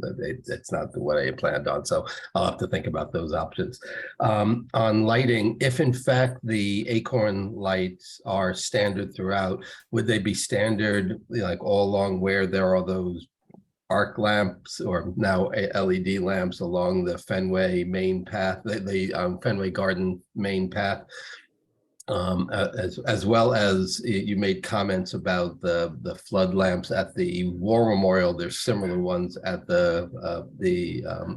S5: it's not what I had planned on. So I'll have to think about those options. On lighting, if in fact the Acorn lights are standard throughout, would they be standard like all along where there are those arc lamps or now LED lamps along the Fenway main path, the Fenway Garden main path? As well as you made comments about the flood lamps at the War Memorial. There's similar ones at the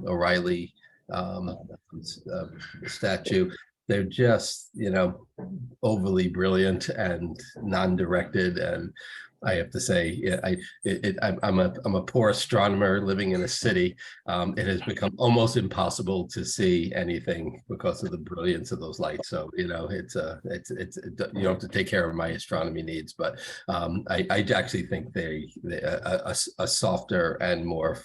S5: O'Reilly statue. They're just, overly brilliant and non-directed, and I have to say, I'm a poor astronomer living in a city. It has become almost impossible to see anything because of the brilliance of those lights. So you don't have to take care of my astronomy needs, but I actually think a softer and more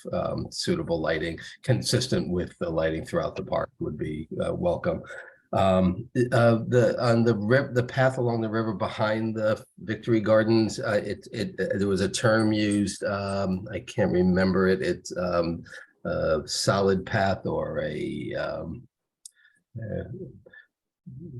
S5: suitable lighting, consistent with the lighting throughout the park, would be welcome. The path along the river behind the Victory Gardens, there was a term used, I can't remember it. It's a solid path, or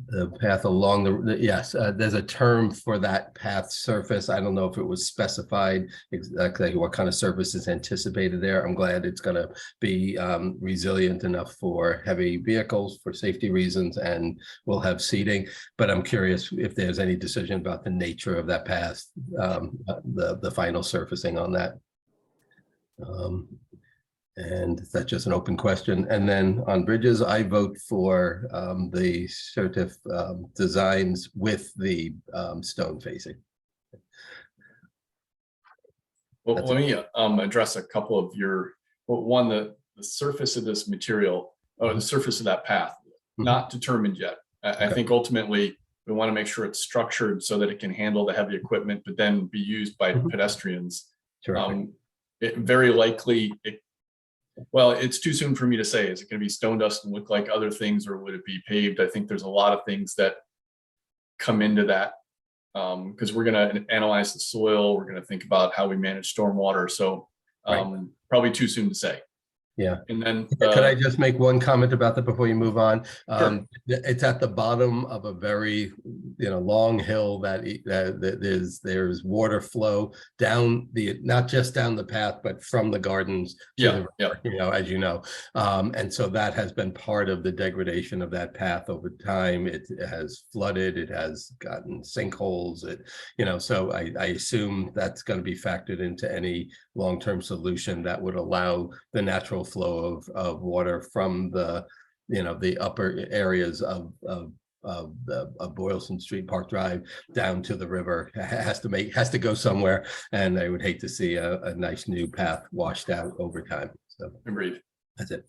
S5: the path along yes, there's a term for that path surface. I don't know if it was specified exactly what kind of surface is anticipated there. I'm glad it's going to be resilient enough for heavy vehicles for safety reasons, and we'll have seating. But I'm curious if there's any decision about the nature of that path, the final surfacing on that. And that's just an open question. And then on bridges, I vote for the certif designs with the stone facing.
S2: Well,
S5: That's
S2: let me address a couple of one, the surface of this material, or the surface of that path, not determined yet. I think ultimately we want to make sure it's structured so that it can handle the heavy equipment, but then be used by pedestrians. Very likely, well, it's too soon for me to say. Is it going to be stone dust and look like other things, or would it be paved? I think there's a lot of things that come into that, because we're going to analyze the soil. We're going to think about how we manage stormwater. So probably too soon to say.
S5: Yeah.
S2: And then
S5: could I just make one comment about that before you move on?
S2: Sure.
S5: It's at the bottom of a very long hill that there's water flow down not just down the path, but from the gardens to the river, as you know. And so that has been part of the degradation of that path over time. It has flooded, it has gotten sinkholes, so I assume that's going to be factored into any long-term solution that would allow the natural flow of water from the upper areas of Boylston Street, Park Drive, down to the river. Has to go somewhere, and I would hate to see a nice new path washed out over time. So
S2: agreed.
S5: That's it.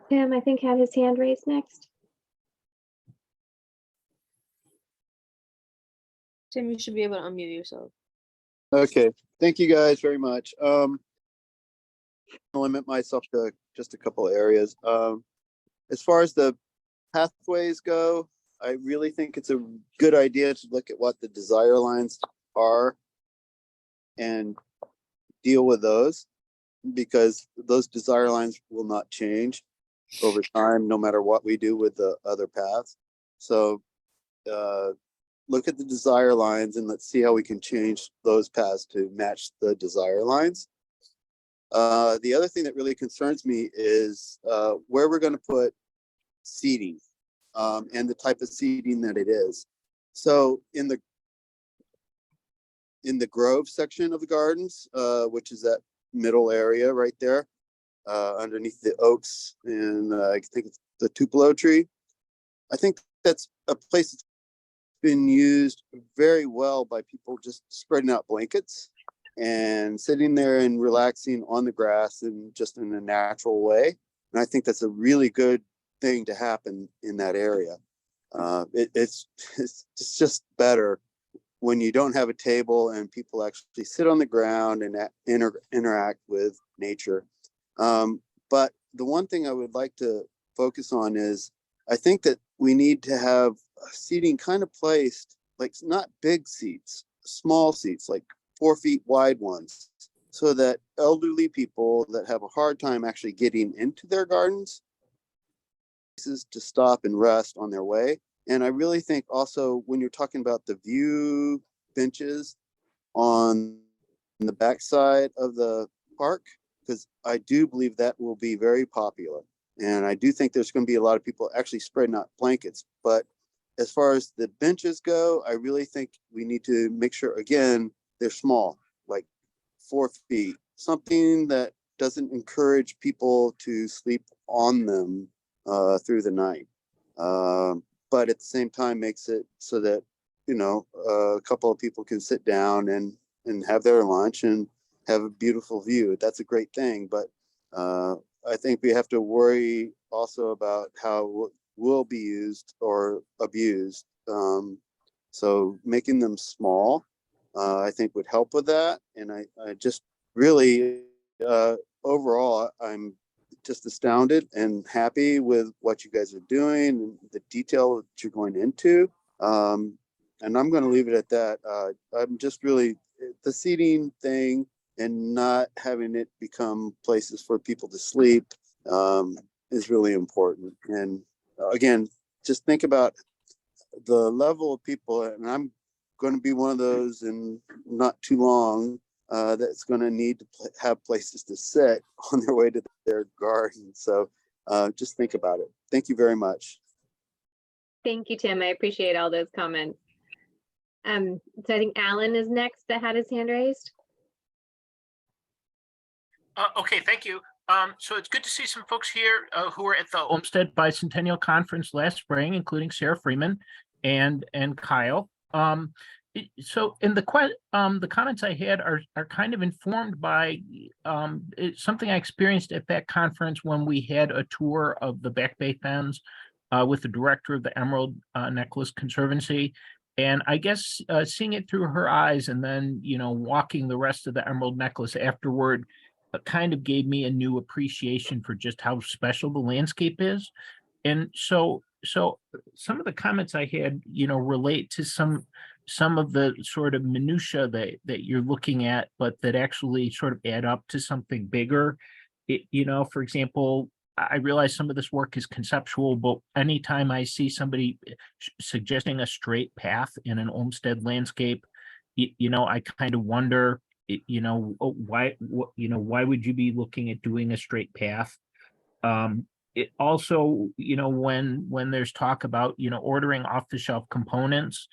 S1: Tim, I think, had his hand raised next.
S4: Tim, you should be able to unmute yourself.
S6: Okay, thank you guys very much. I'll limit myself to just a couple of areas. As far as the pathways go, I really think it's a good idea to look at what the desire lines are and deal with those, because those desire lines will not change over time, no matter what we do with the other paths. So look at the desire lines and let's see how we can change those paths to match the desire lines. The other thing that really concerns me is where we're going to put seating and the type of seating that it is. So in the Grove section of the gardens, which is that middle area right there, underneath the oaks and I think it's the Tupelo tree, I think that's a place that's been used very well by people just spreading out blankets and sitting there and relaxing on the grass and just in a natural way. And I think that's a really good thing to happen in that area. It's just better when you don't have a table and people actually sit on the ground and interact with nature. But the one thing I would like to focus on is I think that we need to have seating kind of placed, like not big seats, small seats, like 4 feet wide ones, so that elderly people that have a hard time actually getting into their gardens to stop and rest on their way. And I really think also when you're talking about the view benches on the backside of the park, because I do believe that will be very popular. And I do think there's going to be a lot of people actually spreading out blankets. But as far as the benches go, I really think we need to make sure, again, they're small, like 4 feet, something that doesn't encourage people to sleep on them through the night. But at the same time makes it so that, a couple of people can sit down and have their lunch and have a beautiful view. That's a great thing. But I think we have to worry also about how will be used or abused. So making them small, I think would help with that. And I just really, overall, I'm just astounded and happy with what you guys are doing and the detail that you're going into. And I'm going to leave it at that. I'm just really the seating thing and not having it become places for people to sleep is really important. And again, just think about the level of people, and I'm going to be one of those in not too long that's going to need to have places to sit on their way to their garden. So just think about it. Thank you very much.
S1: Thank you, Tim. I appreciate all those comments. So I think Alan is next that had his hand raised.
S7: Okay, thank you. So it's good to see some folks here who were at the Olmsted Bicentennial Conference last spring, including Sarah Freeman and Kyle. So in the comments I had are kind of informed by something I experienced at that conference when we had a tour of the Back Bay Fens with the director of the Emerald Necklace Conservancy. And I guess seeing it through her eyes and then, walking the rest of the Emerald Necklace afterward kind of gave me a new appreciation for just how special the landscape is. And so some of the comments I had, relate to some of the sort of minutia that you're looking at, but that actually sort of add up to something bigger. For example, I realize some of this work is conceptual, but anytime I see somebody suggesting a straight path in an Olmsted landscape, I kind of wonder, why would you be looking at doing a straight path? It also, when there's talk about, ordering off-the-shelf components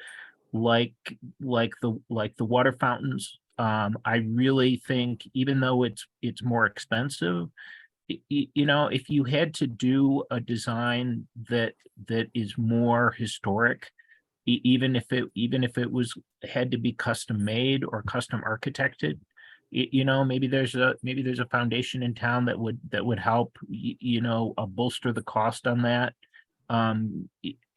S7: like the water fountains, I really think even though it's more expensive, if you had to do a design that is more historic, even if it was had to be custom made or custom architected, maybe there's a foundation in town that would help, bolster the cost on that.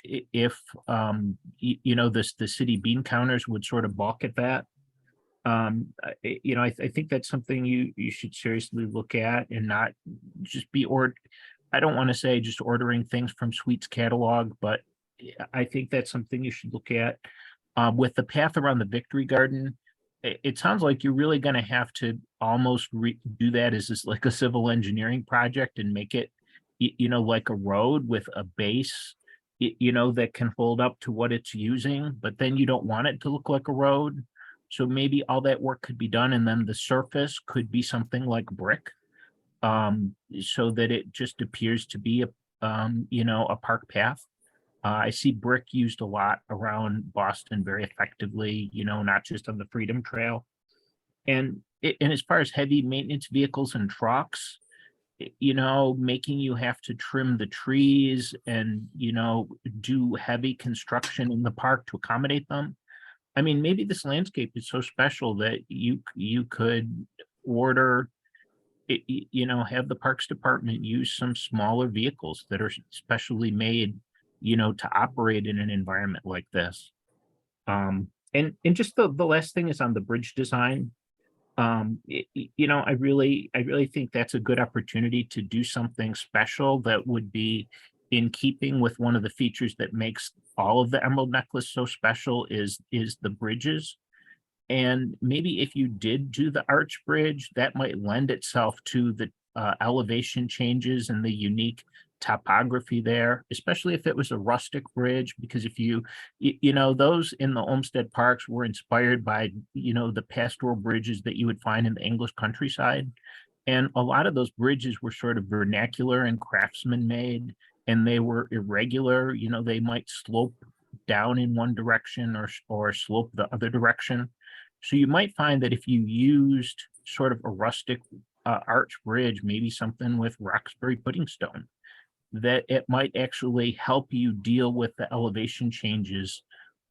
S7: If the city bean counters would sort of balk at that. I think that's something you should seriously look at and not just be I don't want to say just ordering things from Sweet's catalog, but I think that's something you should look at. With the path around the Victory Garden, it sounds like you're really going to have to almost do that as like a civil engineering project and make it, like a road with a base, that can hold up to what it's using, but then you don't want it to look like a road. So maybe all that work could be done and then the surface could be something like brick, so that it just appears to be a park path. I see brick used a lot around Boston very effectively, not just on the Freedom Trail. And as far as heavy maintenance vehicles and trucks, you know, making you have to trim the trees and, you know, do heavy construction in the park to accommodate them. I mean, maybe this landscape is so special that you could order, you know, have the Parks Department use some smaller vehicles that are specially made, you know, to operate in an environment like this. And just the last thing is on the bridge design. You know, I really think that's a good opportunity to do something special that would be in keeping with one of the features that makes all of the Emerald Necklace so special is the bridges. And maybe if you did do the arch bridge, that might lend itself to the elevation changes and the unique topography there, especially if it was a rustic bridge, because if you know, those in the Olmsted parks were inspired by, you know, the pastoral bridges that you would find in the English countryside. And a lot of those bridges were sort of vernacular and craftsman made, and they were irregular. You know, they might slope down in one direction or slope the other direction. So you might find that if you used sort of a rustic arch bridge, maybe something with Roxbury pudding stone, that it might actually help you deal with the elevation changes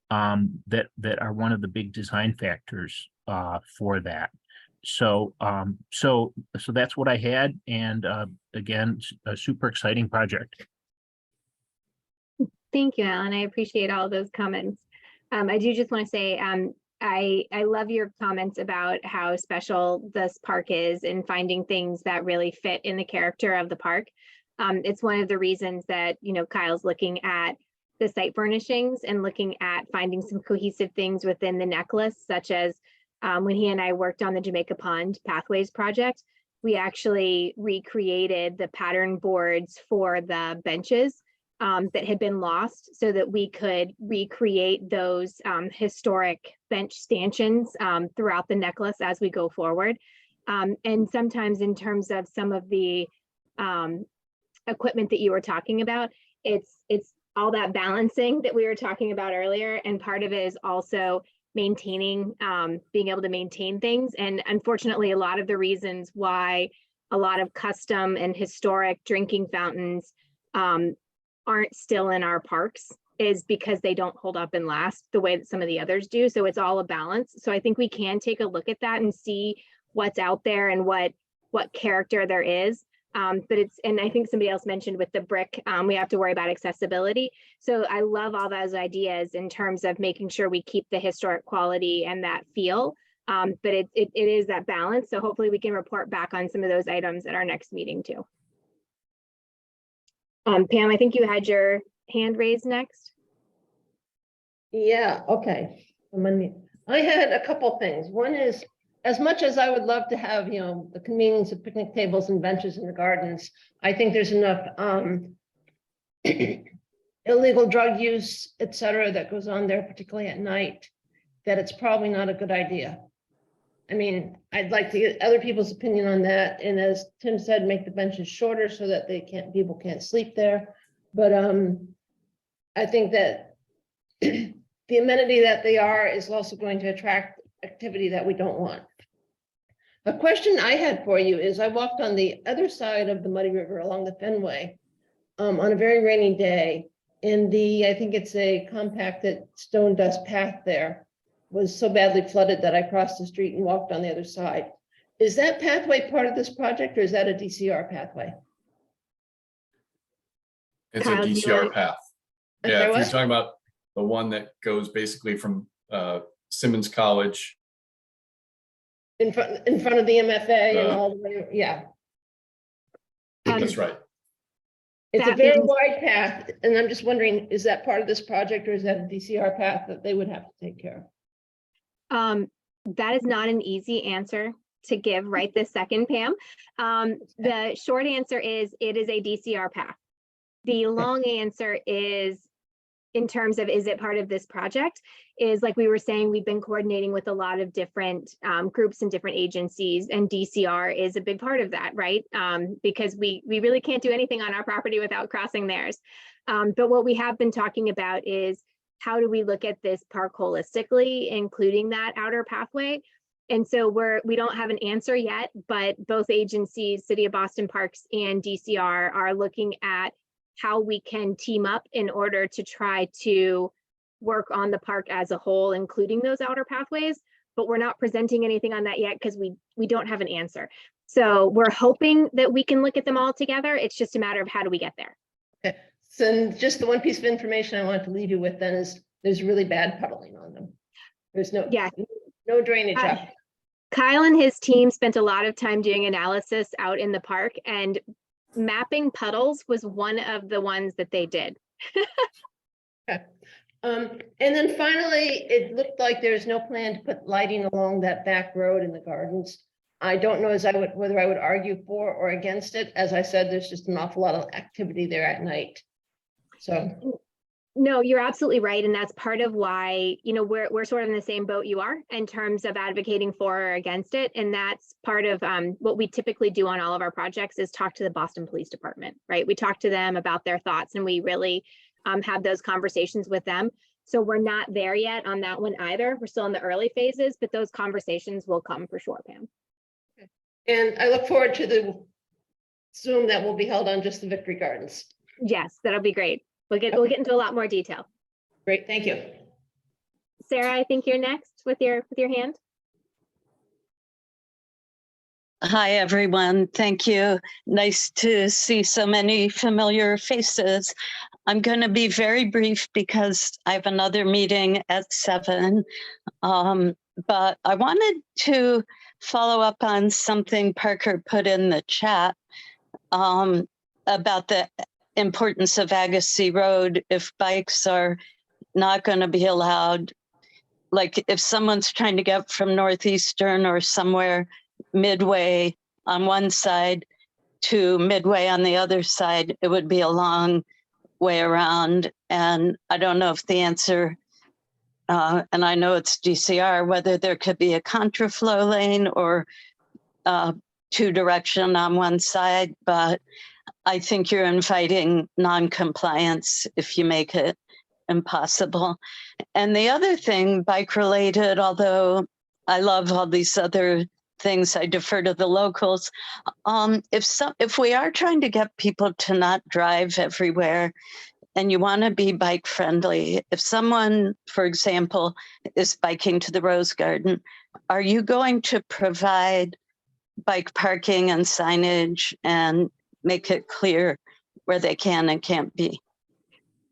S7: that are one of the big design factors for that. So so that's what I had, and again, a super exciting project.
S1: Thank you, Alan. I appreciate all those comments. I do just want to say, I love your comments about how special this park is and finding things that really fit in the character of the park. It's one of the reasons that, you know, Kyle's looking at the site furnishings and looking at finding some cohesive things within the necklace, such as when he and I worked on the Jamaica Pond Pathways project, we actually recreated the pattern boards for the benches that had been lost so that we could recreate those historic bench stanchions throughout the necklace as we go forward. And sometimes in terms of some of the equipment that you were talking about, it's all that balancing that we were talking about earlier. And part of it is also maintaining, being able to maintain things. And unfortunately, a lot of the reasons why a lot of custom and historic drinking fountains aren't still in our parks is because they don't hold up and last the way that some of the others do. So it's all a balance. So I think we can take a look at that and see what's out there and what character there is. But it's, and I think somebody else mentioned with the brick, we have to worry about accessibility. So I love all those ideas in terms of making sure we keep the historic quality and that feel. But it is that balance. So hopefully we can report back on some of those items at our next meeting too. Pam, I think you had your hand raised next.
S8: Yeah, okay. I had a couple things. One is, as much as I would love to have, you know, the convenience of picnic tables and benches in the gardens, I think there's enough illegal drug use, et cetera, that goes on there, particularly at night, that it's probably not a good idea. I mean, I'd like to get other people's opinion on that. And as Tim said, make the benches shorter so that people can't sleep there. But I think that the amenity that they are is also going to attract activity that we don't want. A question I had for you is, I walked on the other side of the Muddy River along the Fenway on a very rainy day. And I think it's a compacted stone dust path there, was so badly flooded that I crossed the street and walked on the other side. Is that pathway part of this project, or is that a DCR pathway?
S2: It's a
S1: Kyle, do you
S2: DCR
S1: wanna-
S2: path.
S8: I'm
S2: Yeah,
S8: sorry,
S2: if you're
S8: what?
S2: talking about the one that goes basically from Simmons College.
S8: In front of the MFA and
S2: Uh,
S8: all the way, yeah.
S2: That's right.
S8: It's a
S1: That
S8: very
S1: being-
S8: wide path, and I'm just wondering, is that part of this project, or is that a DCR path that they would have to take care of?
S1: That is not an easy answer to give right this second, Pam. The short answer is it is a DCR path. The long answer is, in terms of is it part of this project, is like we were saying, we've been coordinating with a lot of different groups and different agencies, and DCR is a big part of that, right? Because we really can't do anything on our property without crossing theirs. But what we have been talking about is, how do we look at this park holistically, including that outer pathway? And so we don't have an answer yet, but both agencies, City of Boston Parks and DCR, are looking at how we can team up in order to try to work on the park as a whole, including those outer pathways. But we're not presenting anything on that yet because we don't have an answer. So we're hoping that we can look at them all together. It's just a matter of how do we get there.
S8: Okay, so just the one piece of information I want to leave you with then is there's really bad puddling on them. There's no drainage up.
S1: Kyle and his team spent a lot of time doing analysis out in the park, and mapping puddles was one of the ones that they did.
S8: Okay. And then finally, it looked like there's no plan to put lighting along that back road in the gardens. I don't know whether I would argue for or against it. As I said, there's just an awful lot of activity there at night. So.
S1: No, you're absolutely right. And that's part of why, we're sort of in the same boat you are in terms of advocating for or against it. And that's part of what we typically do on all of our projects is talk to the Boston Police Department, right? We talk to them about their thoughts and we really have those conversations with them. So we're not there yet on that one either. We're still in the early phases, but those conversations will come for sure, Pam.
S8: And I look forward to the Zoom that will be held on just the Victory Gardens.
S1: Yes, that'll be great. We'll get into a lot more detail.
S8: Great, thank you.
S1: Sarah, I think you're next with your hand.
S9: Hi, everyone. Thank you. Nice to see so many familiar faces. I'm going to be very brief because I have another meeting at 7. But I wanted to follow up on something Parker put in the chat about the importance of Agassiz Road if bikes are not going to be allowed. Like if someone's trying to get from Northeastern or somewhere midway on one side to midway on the other side, it would be a long way around. And I don't know if the answer, and I know it's DCR, whether there could be a contraflow lane or 2-direction on one side, but I think you're inviting non-compliance if you make it impossible. And the other thing, bike related, although I love all these other things, I defer to the locals. If we are trying to get people to not drive everywhere and you want to be bike friendly, if someone, for example, is biking to the Rose Garden, are you going to provide bike parking and signage and make it clear where they can and can't be?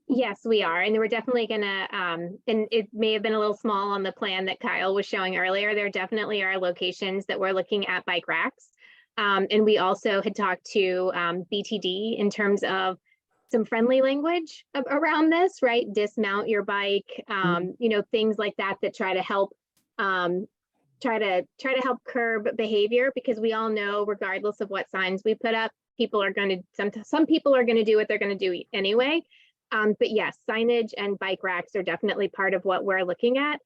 S1: Yes, we are. And we're definitely gonna, and it may have been a little small on the plan that Kyle was showing earlier. There definitely are locations that we're looking at bike racks. And we also had talked to BTD in terms of some friendly language around this, right? Dismount your bike, things like that that try to help try to help curb behavior, because we all know, regardless of what signs we put up, people are going to, some people are going to do what they're going to do anyway. But yes, signage and bike racks are definitely part of what we're looking at.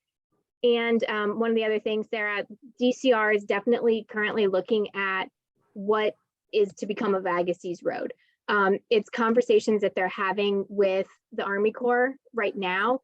S1: And one of the other things, Sarah, DCR is definitely currently looking at what is to become of Agassiz Road. It's conversations that they're having with the Army Corps right now,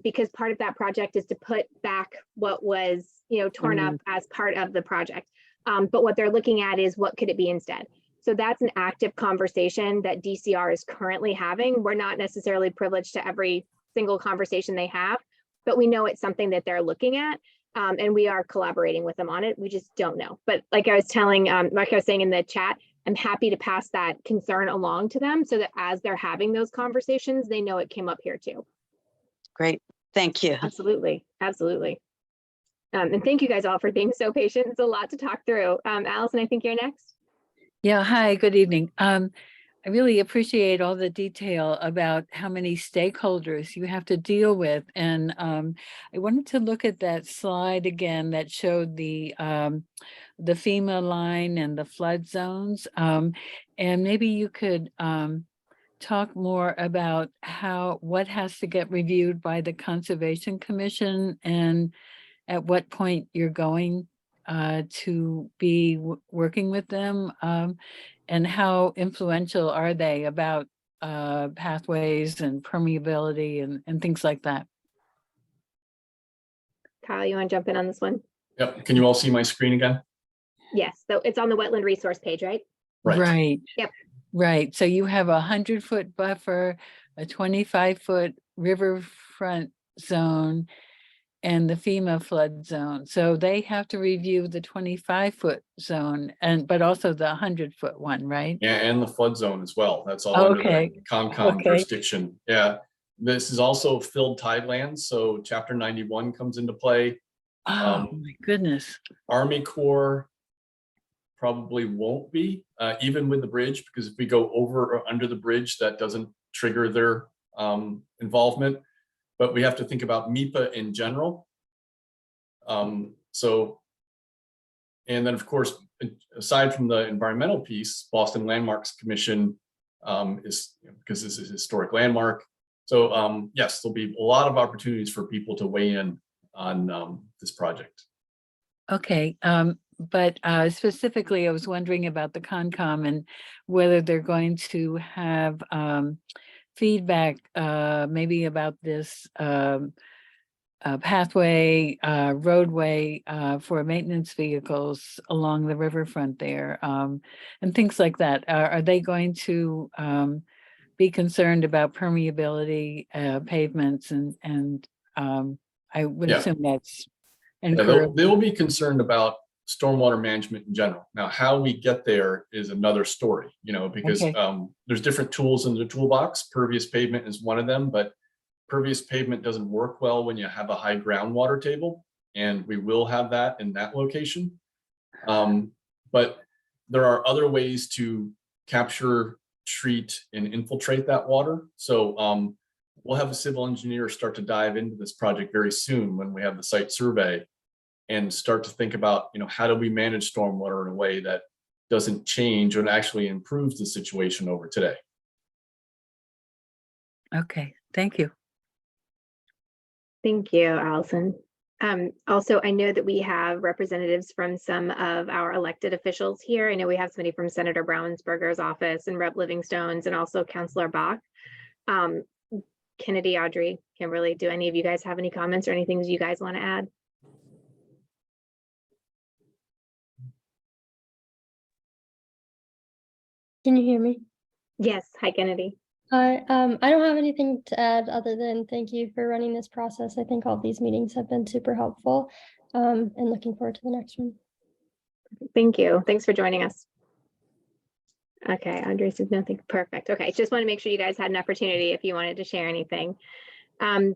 S1: because part of that project is to put back what was, torn up as part of the project. But what they're looking at is what could it be instead? So that's an active conversation that DCR is currently having. We're not necessarily privileged to every single conversation they have, but we know it's something that they're looking at, and we are collaborating with them on it. We just don't know. But like I was saying in the chat, I'm happy to pass that concern along to them so that as they're having those conversations, they know it came up here too.
S9: Great, thank you.
S1: Absolutely, absolutely. And thank you guys all for being so patient. It's a lot to talk through. Allison, I think you're next.
S10: Yeah, hi, good evening. I really appreciate all the detail about how many stakeholders you have to deal with. And I wanted to look at that slide again that showed the FEMA line and the flood zones. And maybe you could talk more about what has to get reviewed by the Conservation Commission and at what point you're going to be working with them, and how influential are they about pathways and permeability and things like that?
S1: Kyle, you want to jump in on this one?
S2: Yep. Can you all see my screen again?
S1: Yes, so it's on the wetland resource page, right?
S2: Right.
S10: Right.
S1: Yep.
S10: Right. So you have 100-foot buffer, a 25-foot riverfront zone, and the FEMA flood zone. So they have to review the 25-foot zone but also the 100-foot one, right?
S2: Yeah, and the flood zone as well. That's all under
S10: Okay.
S2: the CONCOM
S10: Okay.
S2: jurisdiction. Yeah. This is also filled tidelands, so Chapter 91 comes into play.
S10: Oh, my goodness.
S2: Army Corps probably won't be, even with the bridge, because if we go over or under the bridge, that doesn't trigger their involvement. But we have to think about MIPA in general. So, and then of course, aside from the environmental piece, Boston Landmarks Commission is, because this is a historic landmark. So yes, there'll be a lot of opportunities for people to weigh in on this project.
S10: Okay, but specifically, I was wondering about the Concom and whether they're going to have feedback, maybe about this pathway, roadway for maintenance vehicles along the riverfront there, and things like that. Are they going to be concerned about permeability, pavements, and I would
S2: Yeah.
S10: assume that's
S2: Yeah, they'll be concerned about stormwater management in general. Now, how we get there is another story, because
S10: Okay.
S2: there's different tools in the toolbox. Pervious pavement is one of them, but pervious pavement doesn't work well when you have a high groundwater table, and we will have that in that location. But there are other ways to capture, treat, and infiltrate that water. So we'll have a civil engineer start to dive into this project very soon when we have the site survey, and start to think about, how do we manage stormwater in a way that doesn't change and actually improves the situation over today.
S10: Okay, thank you.
S1: Thank you, Allison. Also, I know that we have representatives from some of our elected officials here. I know we have somebody from Senator Brownsberger's office and Rep. Livingstone's, and also Councilor Bach. Kennedy, Audrey, Kimberly, do any of you guys have any comments or anything you guys want to add?
S11: Can you hear me?
S1: Yes, hi Kennedy.
S11: Hi, I don't have anything to add other than thank you for running this process. I think all these meetings have been super helpful, and looking forward to the next one.
S1: Thank you. Thanks for joining us. Okay, Andre says nothing. Perfect. Okay, just want to make sure you guys had an opportunity if you wanted to share anything. I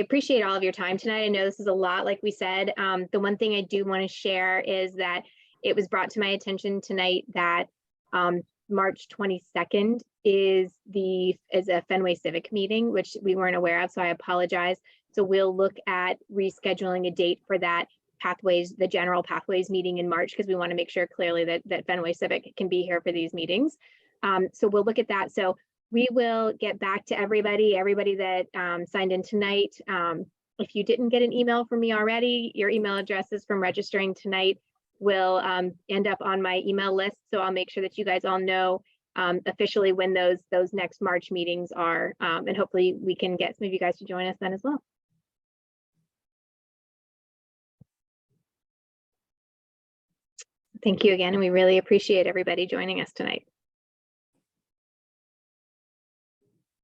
S1: appreciate all of your time tonight. I know this is a lot, like we said. The one thing I do want to share is that it was brought to my attention tonight that March 22nd is a Fenway Civic meeting, which we weren't aware of, so I apologize. So we'll look at rescheduling a date for that the general pathways meeting in March, because we want to make sure clearly that Fenway Civic can be here for these meetings. So we'll look at that. So we will get back to everybody that signed in tonight. If you didn't get an email from me already, your email addresses from registering tonight will end up on my email list. So I'll make sure that you guys all know officially when those next March meetings are, and hopefully we can get some of you guys to join us then as well. Thank you again, and we really appreciate everybody joining us tonight.